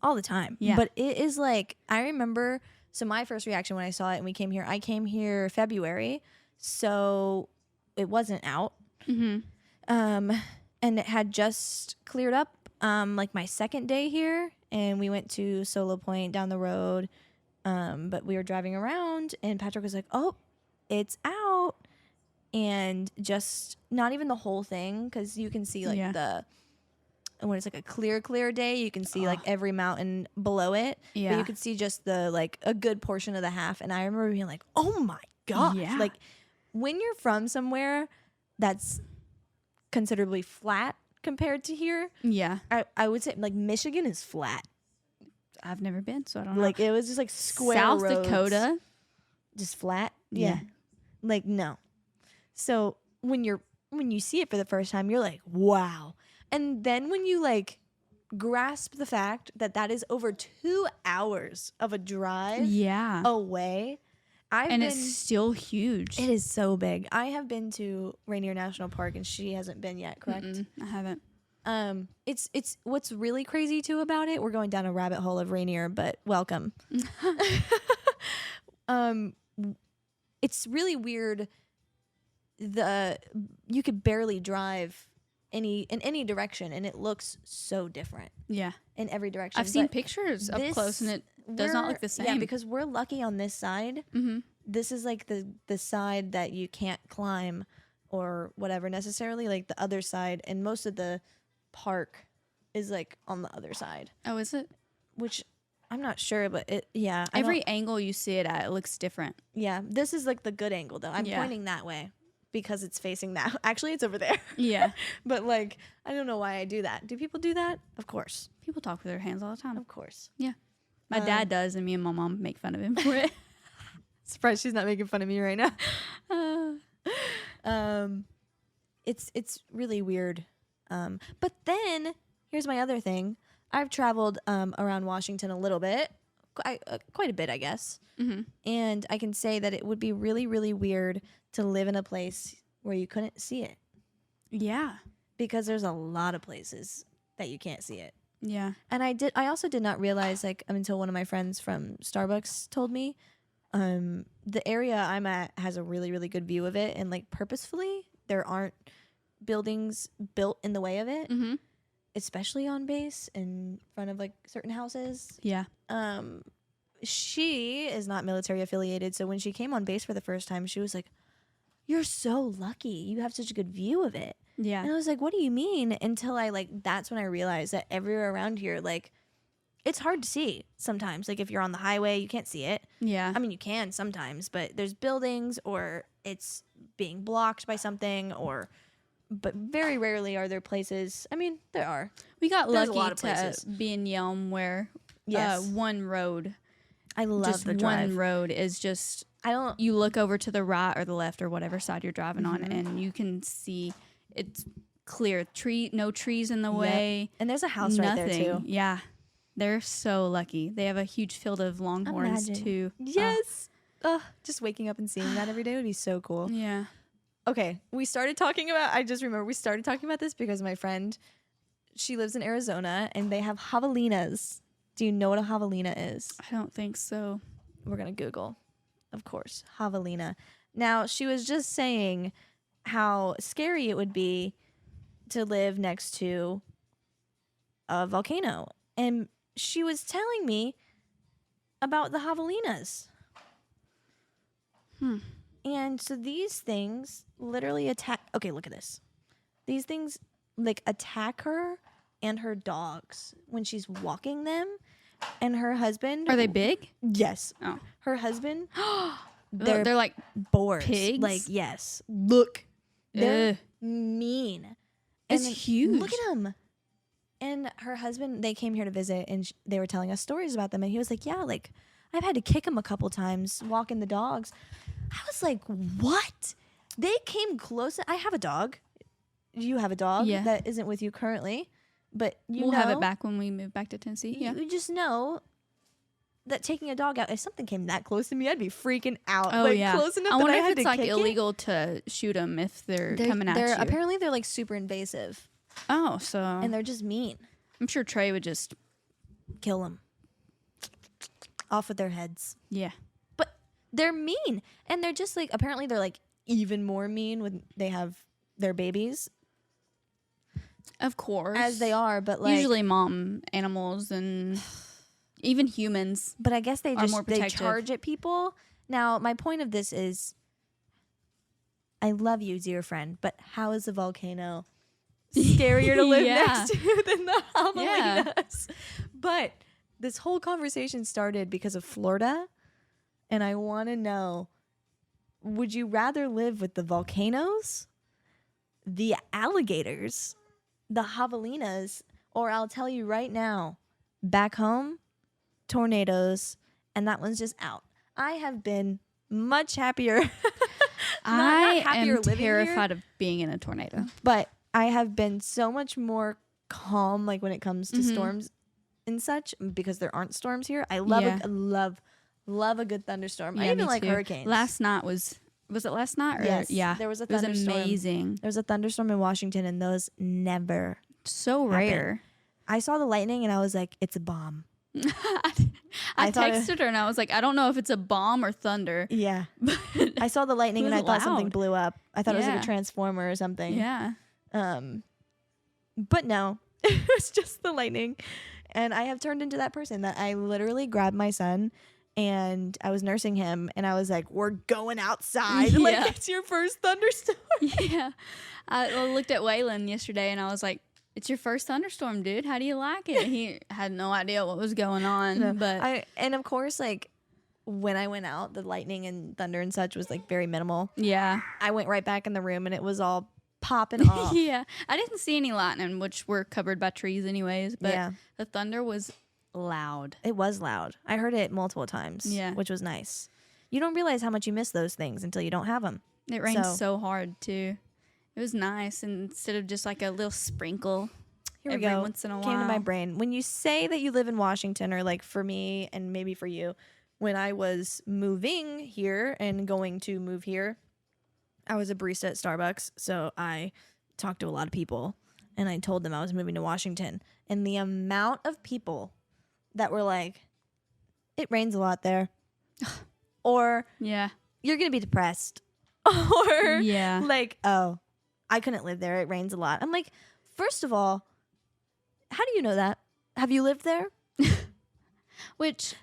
All the time. Yeah. But it is like, I remember, so my first reaction when I saw it and we came here, I came here February, so it wasn't out. Mm-hmm. And it had just cleared up like my second day here, and we went to Solo Point down the road. But we were driving around and Patrick was like, oh, it's out. And just not even the whole thing, because you can see like when it's like a clear day, you can see like every mountain below it. Yeah. But you could see just the like a good portion of the half. And I remember being like, oh my gosh. Yeah. Like when you're from somewhere that's considerably flat compared to here. Yeah. I would say like Michigan is flat. I've never been, so I don't know. Like it was just like square South roads. Dakota. Just flat. Yeah. Like no. So when you see it for the first time, you're like, wow. And then when you like grasp the fact that that is over 2 hours of a drive away. It's still huge. It is so big. I have been to Rainier National Park and she hasn't been yet, correct? I haven't. It's what's really crazy too about it. We're going down a rabbit hole of Rainier, but welcome. It's really weird. You could barely drive in any direction, and it looks so different. Yeah, in every direction. I've seen pictures up close, and it does not look the same. Yeah, because we're lucky on this side. Mm-hmm. This is like the side that you can't climb or whatever necessarily. Like the other side, and most of the park is like on the other side. Oh, is it? Which I'm not sure, but every angle you see it at, it looks different. Yeah, this is like the good angle though. I'm pointing that way because it's facing that. Actually, it's over there. Yeah. But like, I don't know why I do that. Do people do that? Of course. People talk with their hands all the time. Of course. Yeah. My dad does, and me and my mom make fun of him for it. Surprised she's not making fun of me right now. It's really weird. But then here's my other thing. I've traveled around Washington a little bit, quite a bit, I guess. Mm-hmm. And I can say that it would be really, really weird to live in a place where you couldn't see it. Yeah. Because there's a lot of places that you can't see it. Yeah. And I also did not realize, like, until one of my friends from Starbucks told me, the area I'm at has a really, really good view of it. And, like, purposefully, there aren't buildings built in the way of it, mm-hmm. especially on base in front of, like, certain houses. Yeah. She is not military affiliated. So when she came on base for the first time, she was like, you're so lucky. You have such a good view of it. Yeah. And I was like, what do you mean? Until that's when I realized that everywhere around here, like, it's hard to see sometimes. Like, if you're on the highway, you can't see it. Yeah. I mean, you can sometimes, but there's buildings or it's being blocked by something but very rarely are there places. I mean, there are. We got There's lucky a lot of to places. be in Yelm where one road. I love just the drive. one road is just you look over to the right or the left or whatever side you're driving on, and you can see it's clear. No trees in the way. And there's a house right there too. Yeah. They're so lucky. They have a huge field of longhorns too. Yes. Just waking up and seeing that every day would be so cool. Yeah. Okay. I just remember we started talking about this because my friend, she lives in Arizona and they have javelinas. Do you know what a javelina is? I don't think so. We're going to Google, of course, javelina. Now, she was just saying how scary it would be to live next to a volcano. And she was telling me about the javelinas. And so these things literally attack. Okay, look at this. These things like attack her and her dogs when she's walking them. And her husband. Are they big? Yes. Oh. Her husband. They're like boars. pigs? Like, yes. Look. They're Ugh. mean. It's And huge. Look at them. And her husband, they came here to visit and they were telling us stories about them. And he was like, yeah, like, I've had to kick him a couple times walking the dogs. I was like, what? They came close. I have a dog. You have a dog that isn't with you currently. But we'll have it back when we move back to Tennessee. Yeah. You just know that taking a dog out, if something came that close to me, I'd be freaking out. Oh, like, yeah. Close enough I wonder that I if had it's to like kick illegal to shoot them if they're coming at you. Apparently, they're like super invasive. Oh, so. And they're just mean. I'm sure Trey would just kill them. Off with their heads. Yeah. But they're mean. And they're just like, apparently they're like even more mean when they have their babies. Of course. As they are, but like. Usually mom animals and even humans. But I guess they just more they protective. charge at people. Now, my point of this is I love you, dear friend, but how is the volcano scarier to live Yeah. next to than the Yeah. javelinas? But this whole conversation started because of Florida, and I want to know, would you rather live with the volcanoes, the alligators, the javelinas, or I'll tell you right now, back home, tornadoes, and that one's just out. I have been much happier. I happier am living terrified of being in a tornado. But I have been so much more calm, like when it comes to storms and such, because there aren't storms here. I love love a good thunderstorm. Yeah, I even me like too. hurricanes. Last night was it last night? Or, Yes. Yeah. There was a It was thunderstorm. amazing. There was a thunderstorm in Washington, and those never So happen. rare. I saw the lightning, and I was like, it's a bomb. I thought texted her and I was like, I don't know if it's a bomb or thunder. Yeah. I saw the lightning, and I was thought something loud. blew up. I thought it was like Yeah. a transformer or something. Yeah. But no, it was just the lightning. And I have turned into that person that I literally grabbed my son and I was nursing him and I was like, we're going outside. Yeah. Like, it's your first thunderstorm. Yeah. I looked at Waylon yesterday and I was like, it's your first thunderstorm, dude. How do you like it? He had no idea what was going on. But And of course, like, when I went out, the lightning and thunder and such was like very minimal. yeah. I went right back in the room and it was all popping off. Yeah. I didn't see any lightning, which were covered by trees anyways. But Yeah. the thunder was loud. It was loud. I heard it multiple times, Yeah. which was nice. You don't realize how much you miss those things until you don't have them. It rained so hard too. It was nice, and instead of just like a little sprinkle Here we every go. once in a while. Came to my brain. When you say that you live in Washington, or like for me and maybe for you, when I was moving here and going to move here, I was a barista at Starbucks. So I talked to a lot of people and I told them I was moving to Washington. And the amount of people that were like, it rains a lot there. Or Yeah. you're going to be depressed. Or Yeah. like, oh, I couldn't live there. It rains a lot. I'm like, first of all, how do you know that? Have you lived there? Which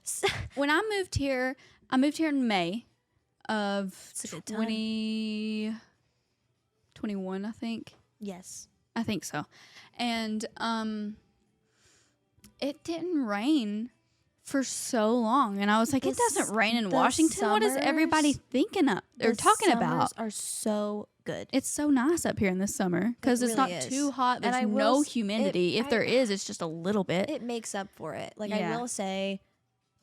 when I moved here in May of It's a good time. 2021, I think. Yes. I think so. And it didn't rain for so long, and I was like, it doesn't rain in the Washington. What is everybody summers- thinking of? They're talking about. Are so good. It's so nice up here in the summer because it's really not is. too hot. And There's I will no s- humidity. If there is, it's just a little bit. It makes up for it. Like Yeah. I will say,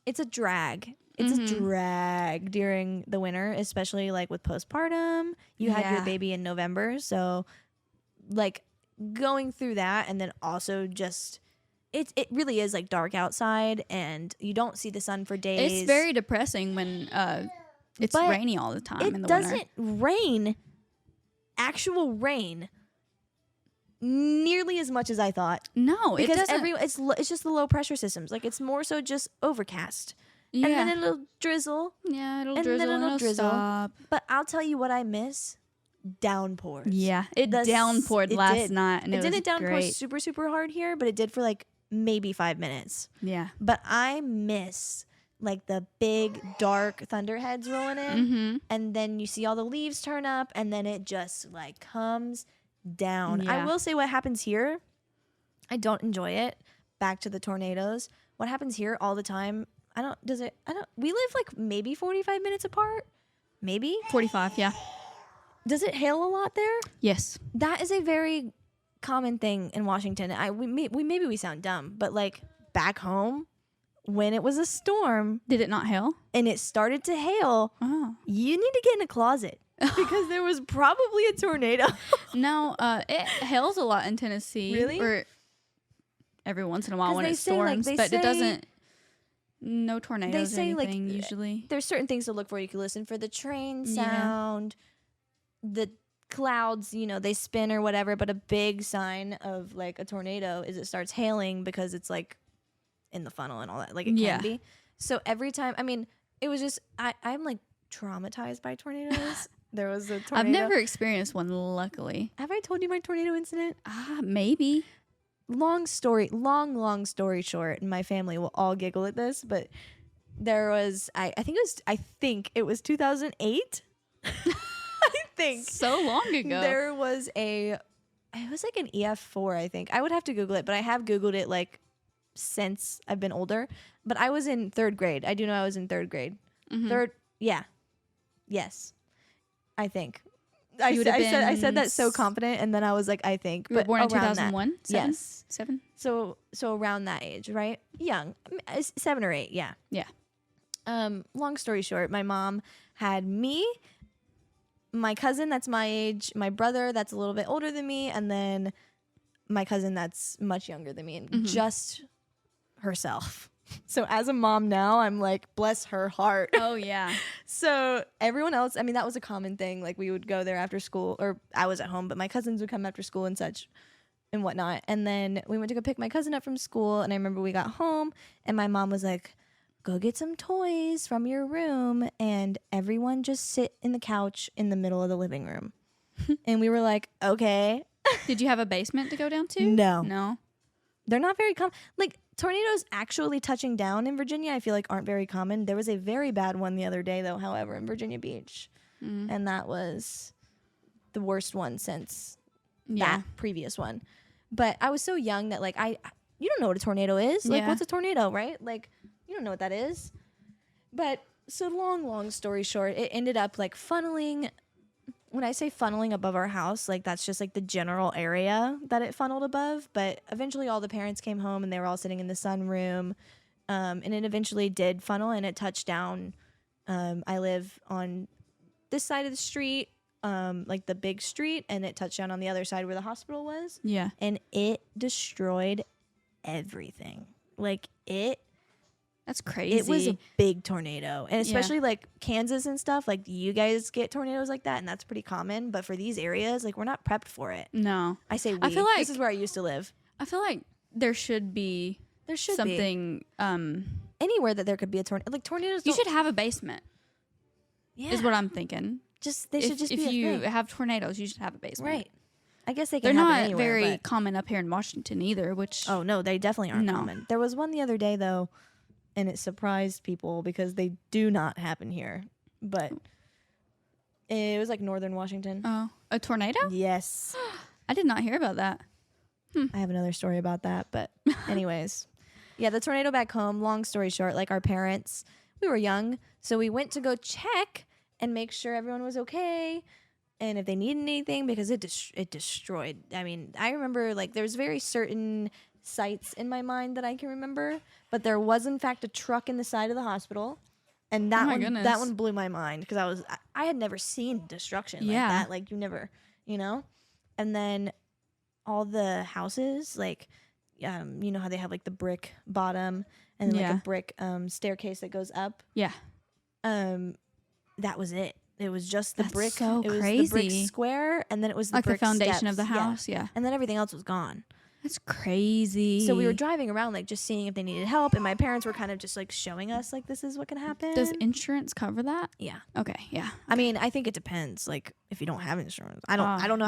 it's a drag. It's a drag during the winter, especially like with postpartum. You had your Yeah. baby in November, so like going through that, and then also just it really is like dark outside, and you don't see the sun for days. It's very depressing when it's But rainy all the time in It the doesn't winter. rain, actual rain, nearly as much as I thought. No, it Because doesn't. it's just the low pressure systems. Like it's more so just overcast, yeah. and then it'll drizzle. Yeah, it'll and then drizzle and it'll it'll drizzle. stop. But I'll tell you what I miss: downpours. Yeah, it downpoured last night, and it didn't was downpour great. super, super hard here, but it did for like maybe 5 minutes. Yeah. But I miss like the big dark thunderheads rolling in, Mm-hmm. and then you see all the leaves turn up, and then it just like comes down. Yeah. I will say what happens here, I don't enjoy it. Back to the tornadoes. What happens here all the time, we live like maybe 45 minutes apart. Maybe 45. Yeah. Does it hail a lot there? Yes. That is a very common thing in Washington. Maybe we sound dumb, but like back home, when it was a storm Did it not hail? and it started to hail, Oh. you need to get in a closet because there was probably a tornado. No, it hails a lot in Tennessee. Really? Or every once in a while 'Cause when they it say, like, storms, they but say- it doesn't. No tornadoes They or say, like, anything usually. There's certain things to look for. You can listen for the train Yeah. sound, the clouds, they spin or whatever. But a big sign of like a tornado is it starts hailing because it's like in the funnel and all that. Like it Yeah. can be. So every time, it was just I'm like traumatized by tornadoes. There was a tornado. I've never experienced one, luckily. Have I told you my tornado incident? Maybe. Long story short, and my family will all giggle at this, but there was I think it was 2008. I think So long ago. there was it was like an EF4, I think. I would have to Google it, but I have Googled it like since I've been older. But I was in 3rd grade. I do know I was in 3rd grade. Mhm. Yes. I think. You would have I said been that so confident, and then I was like, I think. You were But born in around that. 2001? Yes. 7? So around that age, right? Young, 7 or 8, yeah. Yeah. Long story short, my mom had me, my cousin that's my age, my brother that's a little bit older than me, and then my cousin that's much younger than me, and just herself. So as a mom now, I'm like, bless her heart. Oh, yeah. So everyone else, that was a common thing. Like we would go there after school, or I was at home, but my cousins would come after school and such and whatnot. And then we went to go pick my cousin up from school. And I remember we got home and my mom was like, go get some toys from your room and everyone just sit in the couch in the middle of the living room. And we were like, okay. Did you have a basement to go down to? No. No. They're not very common. Like tornadoes actually touching down in Virginia, I feel like aren't very common. There was a very bad one the other day, though, however, in Virginia Beach. And that was the worst one since that previous one. But I was so young that, like, you don't know what a tornado is. Like, Yeah. what's a tornado, right? Like, you don't know what that is. But so long story short, it ended up, like, funneling. When I say funneling above our house, like that's just like the general area that it funneled above. But eventually all the parents came home and they were all sitting in the sunroom. And it eventually did funnel and it touched down. I live on this side of the street, like the big street, and it touched down on the other side where the hospital was. Yeah. And it destroyed everything. Like That's crazy. it was a big tornado. And especially like Kansas and stuff, like you guys get tornadoes like that and that's pretty common. But for these areas, like we're not prepped for it. No. I say we. I feel like this is where I used to live. I feel like there should be There should be something. anywhere that there could be a tornado. Like tornadoes, You don't- should have a basement. yeah. Is what I'm thinking. Just they should just if be a you thing. have tornadoes, you should have a basement. Right. I guess they They're can happen not anywhere, very but- common up here in Washington either. Which Oh no, they definitely aren't No. common. There was one the other day though, and it surprised people because they do not happen here. But it was like northern Washington. Oh, a tornado? Yes. I did not hear about that. I have another story about that, but anyways. Yeah, the tornado back home, long story short, like our parents, we were young, so we went to go check and make sure everyone was okay and if they needed anything because it destroyed. I mean, I remember like there's very certain sites in my mind that I can remember, but there was in fact a truck in the side of the hospital. And that Oh my one goodness. that one blew my mind because I had never seen destruction like Yeah. that. Like you never, And then all the houses, like you know how they have like the brick bottom and then like Yeah. a brick staircase that goes up. Yeah. That was it. It was just the That's brick. so it was the brick crazy. square, and then it was the Like the brick foundation steps. of the Yeah. house. Yeah. And then everything else was gone. That's crazy. So we were driving around, like, just seeing if they needed help, and my parents were kind of just, like, showing us, like, this is what can happen. Does insurance cover that? Yeah. Okay, yeah. I mean, I think it depends, like, if you don't have insurance. I don't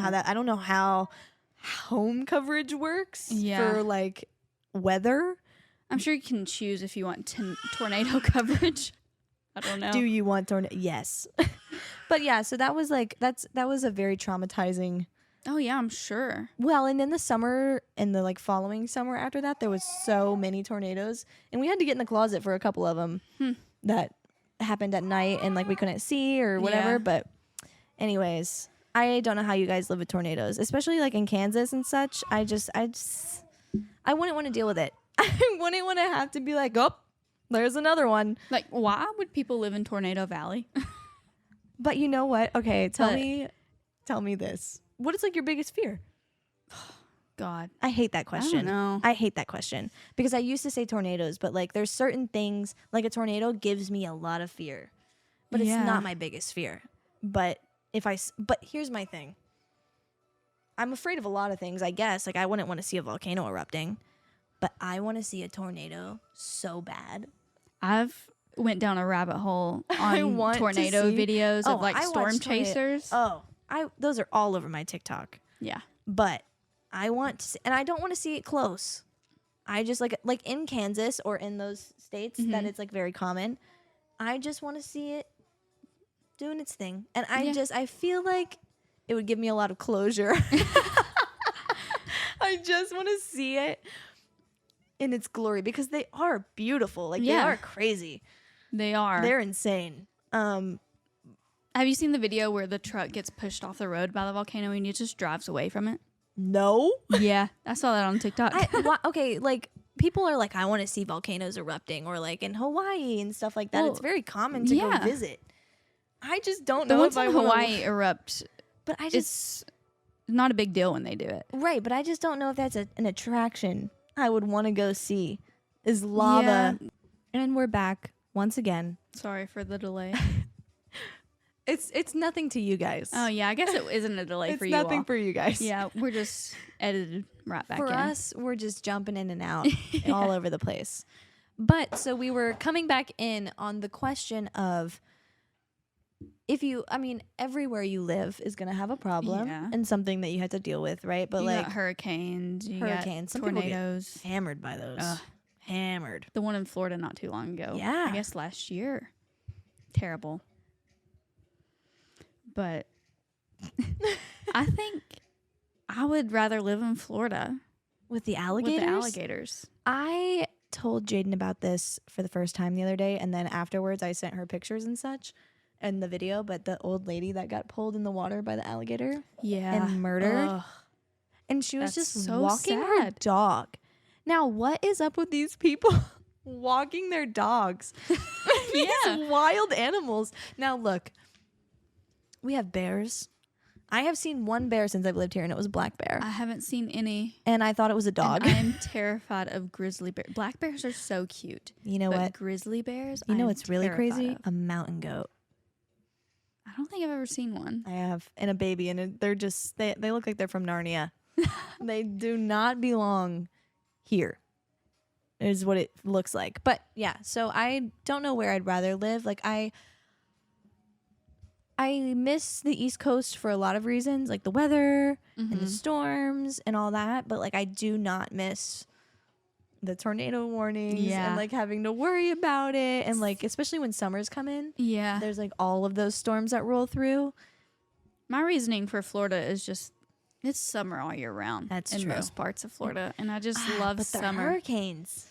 know how home coverage works for, like, weather. I'm sure you can choose if you want tornado coverage. I don't know. Do you want tornado? Yes. But yeah, so that was like, that was a very traumatizing. Oh yeah, I'm sure. Well, and in the summer and the like following summer after that, there was so many tornadoes, and we had to get in the closet for a couple of them that happened at night, and like we couldn't see or whatever. Yeah. But anyways, I don't know how you guys live with tornadoes, especially like in Kansas and such. I wouldn't want to deal with it. I wouldn't want to have to be like, oh, there's another one. Like, why would people live in Tornado Valley? But you know what? Okay, tell me this. What is like your biggest fear? God, I hate that question. I don't know. I hate that question because I used to say tornadoes, but like there's certain things, like a tornado gives me a lot of fear, but it's not my biggest fear. But here's my thing. I'm afraid of a lot of things, I guess. Like I wouldn't want to see a volcano erupting, but I want to see a tornado so bad. I've went down a rabbit hole on tornado videos of like storm chasers. Those are all over my TikTok. Yeah. But I want to see, and I don't want to see it close. I just like in Kansas or in those states that it's like very common. I just want to see it doing its thing. And I feel like it would give me a lot of closure. I just want to see it in its glory because they are beautiful. Like they are crazy. They are. They're insane. Have you seen the video where the truck gets pushed off the road by the volcano and it just drives away from it? No. Yeah, I saw that on TikTok. Okay, like people are like, I want to see volcanoes erupting, or like in Hawaii and stuff like that. Well, it's very common to go visit. I just don't know the ones if I in Hawaii erupt. But it's not a big deal when they do it. Right, but I just don't know if that's an attraction I would want to go see. Is lava. Yeah. And we're back once again. Sorry for the delay. It's nothing to you guys. Oh yeah, I guess it isn't a delay for you. It's nothing for you guys. Yeah, we're just edited right back in. For us, we're just jumping in and out all over the place. But so we were coming back in on the question of everywhere you live is going to have a problem and something that you have to deal with, right? But you like got hurricanes, some tornadoes, people get hammered by those. Hammered. The one in Florida not too long ago. Yeah. I guess last year. Terrible. But I think I would rather live in Florida. With the alligators? With the alligators. I told Jaden about this for the first time the other day, and then afterwards I sent her pictures and such and the video, but the old lady that got pulled in the water by the alligator and murdered. Ugh. And she was just so walking her dog. Now, what is up with these people walking their dogs? These wild animals. Now, look, we have bears. I have seen one bear since I've lived here, and it was a black bear. I haven't seen any. And I thought it was a dog. And I am terrified of grizzly bears. Black bears are so cute. You know what? Grizzly bears, you know what's really crazy? A mountain goat. I don't think I've ever seen one. I have. And a baby, and they're just, they look like they're from Narnia. They do not belong here, is what it looks like. But yeah, so I don't know where I'd rather live. Like I miss the East Coast for a lot of reasons, like the weather and the storms and all that. But like I do not miss the tornado warnings and like having to worry about it. And like, especially when summers come in, there's like all of those storms that roll through. My reasoning for Florida is just, it's summer all year round. That's in true. most parts of Florida. And I just love but summer. The hurricanes.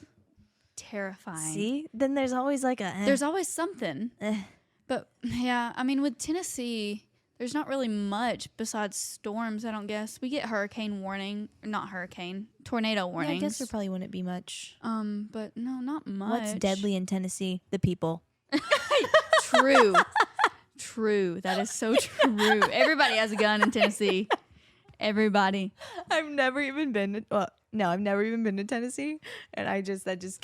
Terrifying. See? Then there's always like there's always something. But yeah, I mean, with Tennessee, there's not really much besides storms, I don't guess. We get tornado warnings. Yeah, I guess there probably wouldn't be much. But no, not much. What's deadly in Tennessee? The people. True. True. That is so true. Everybody has a gun in Tennessee. Everybody. I've never even been to Tennessee, and that just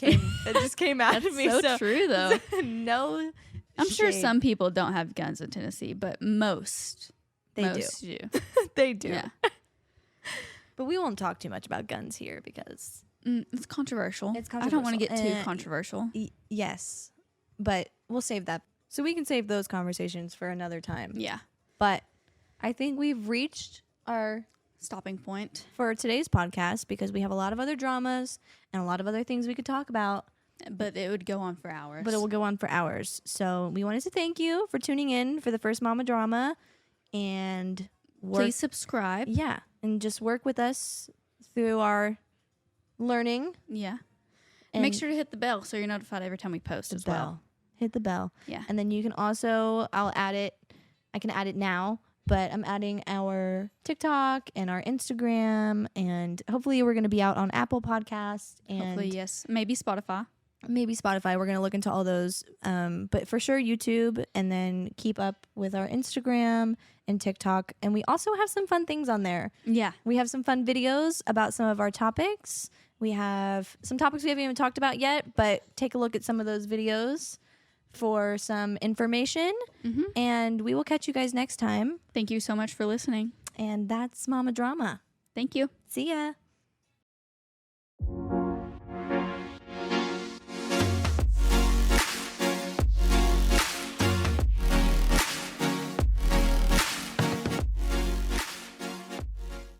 came out of me. So true though. No. I'm sure some people don't have guns in Tennessee, but most do. They do. Yeah. But we won't talk too much about guns here because It's controversial. It's I don't want to controversial. get too controversial. yes, but we'll save that. So we can save those conversations for another time. Yeah. But I think we've reached our Stopping point. for today's podcast because we have a lot of other dramas and a lot of other things we could talk about. But it would go on for hours. But it will go on for hours. So we wanted to thank you for tuning in for the first Mama Drama and Please subscribe. Yeah, and just work with us through our learning. Yeah. And Make sure to hit the bell so you're notified every time we post as well. Hit the bell. Yeah. And then you can also, I can add it now, but I'm adding our TikTok and our Instagram, and hopefully we're going to be out on Apple Podcasts and Hopefully, yes. Maybe Spotify. maybe Spotify. We're going to look into all those. But for sure YouTube, and then keep up with our Instagram and TikTok. And we also have some fun things on there. Yeah. We have some fun videos about some of our topics. We have some topics we haven't even talked about yet, but take a look at some of those videos for some information. Mm-hmm. And we will catch you guys next time. Thank you so much for listening. And that's Mama Drama. Thank you. See ya.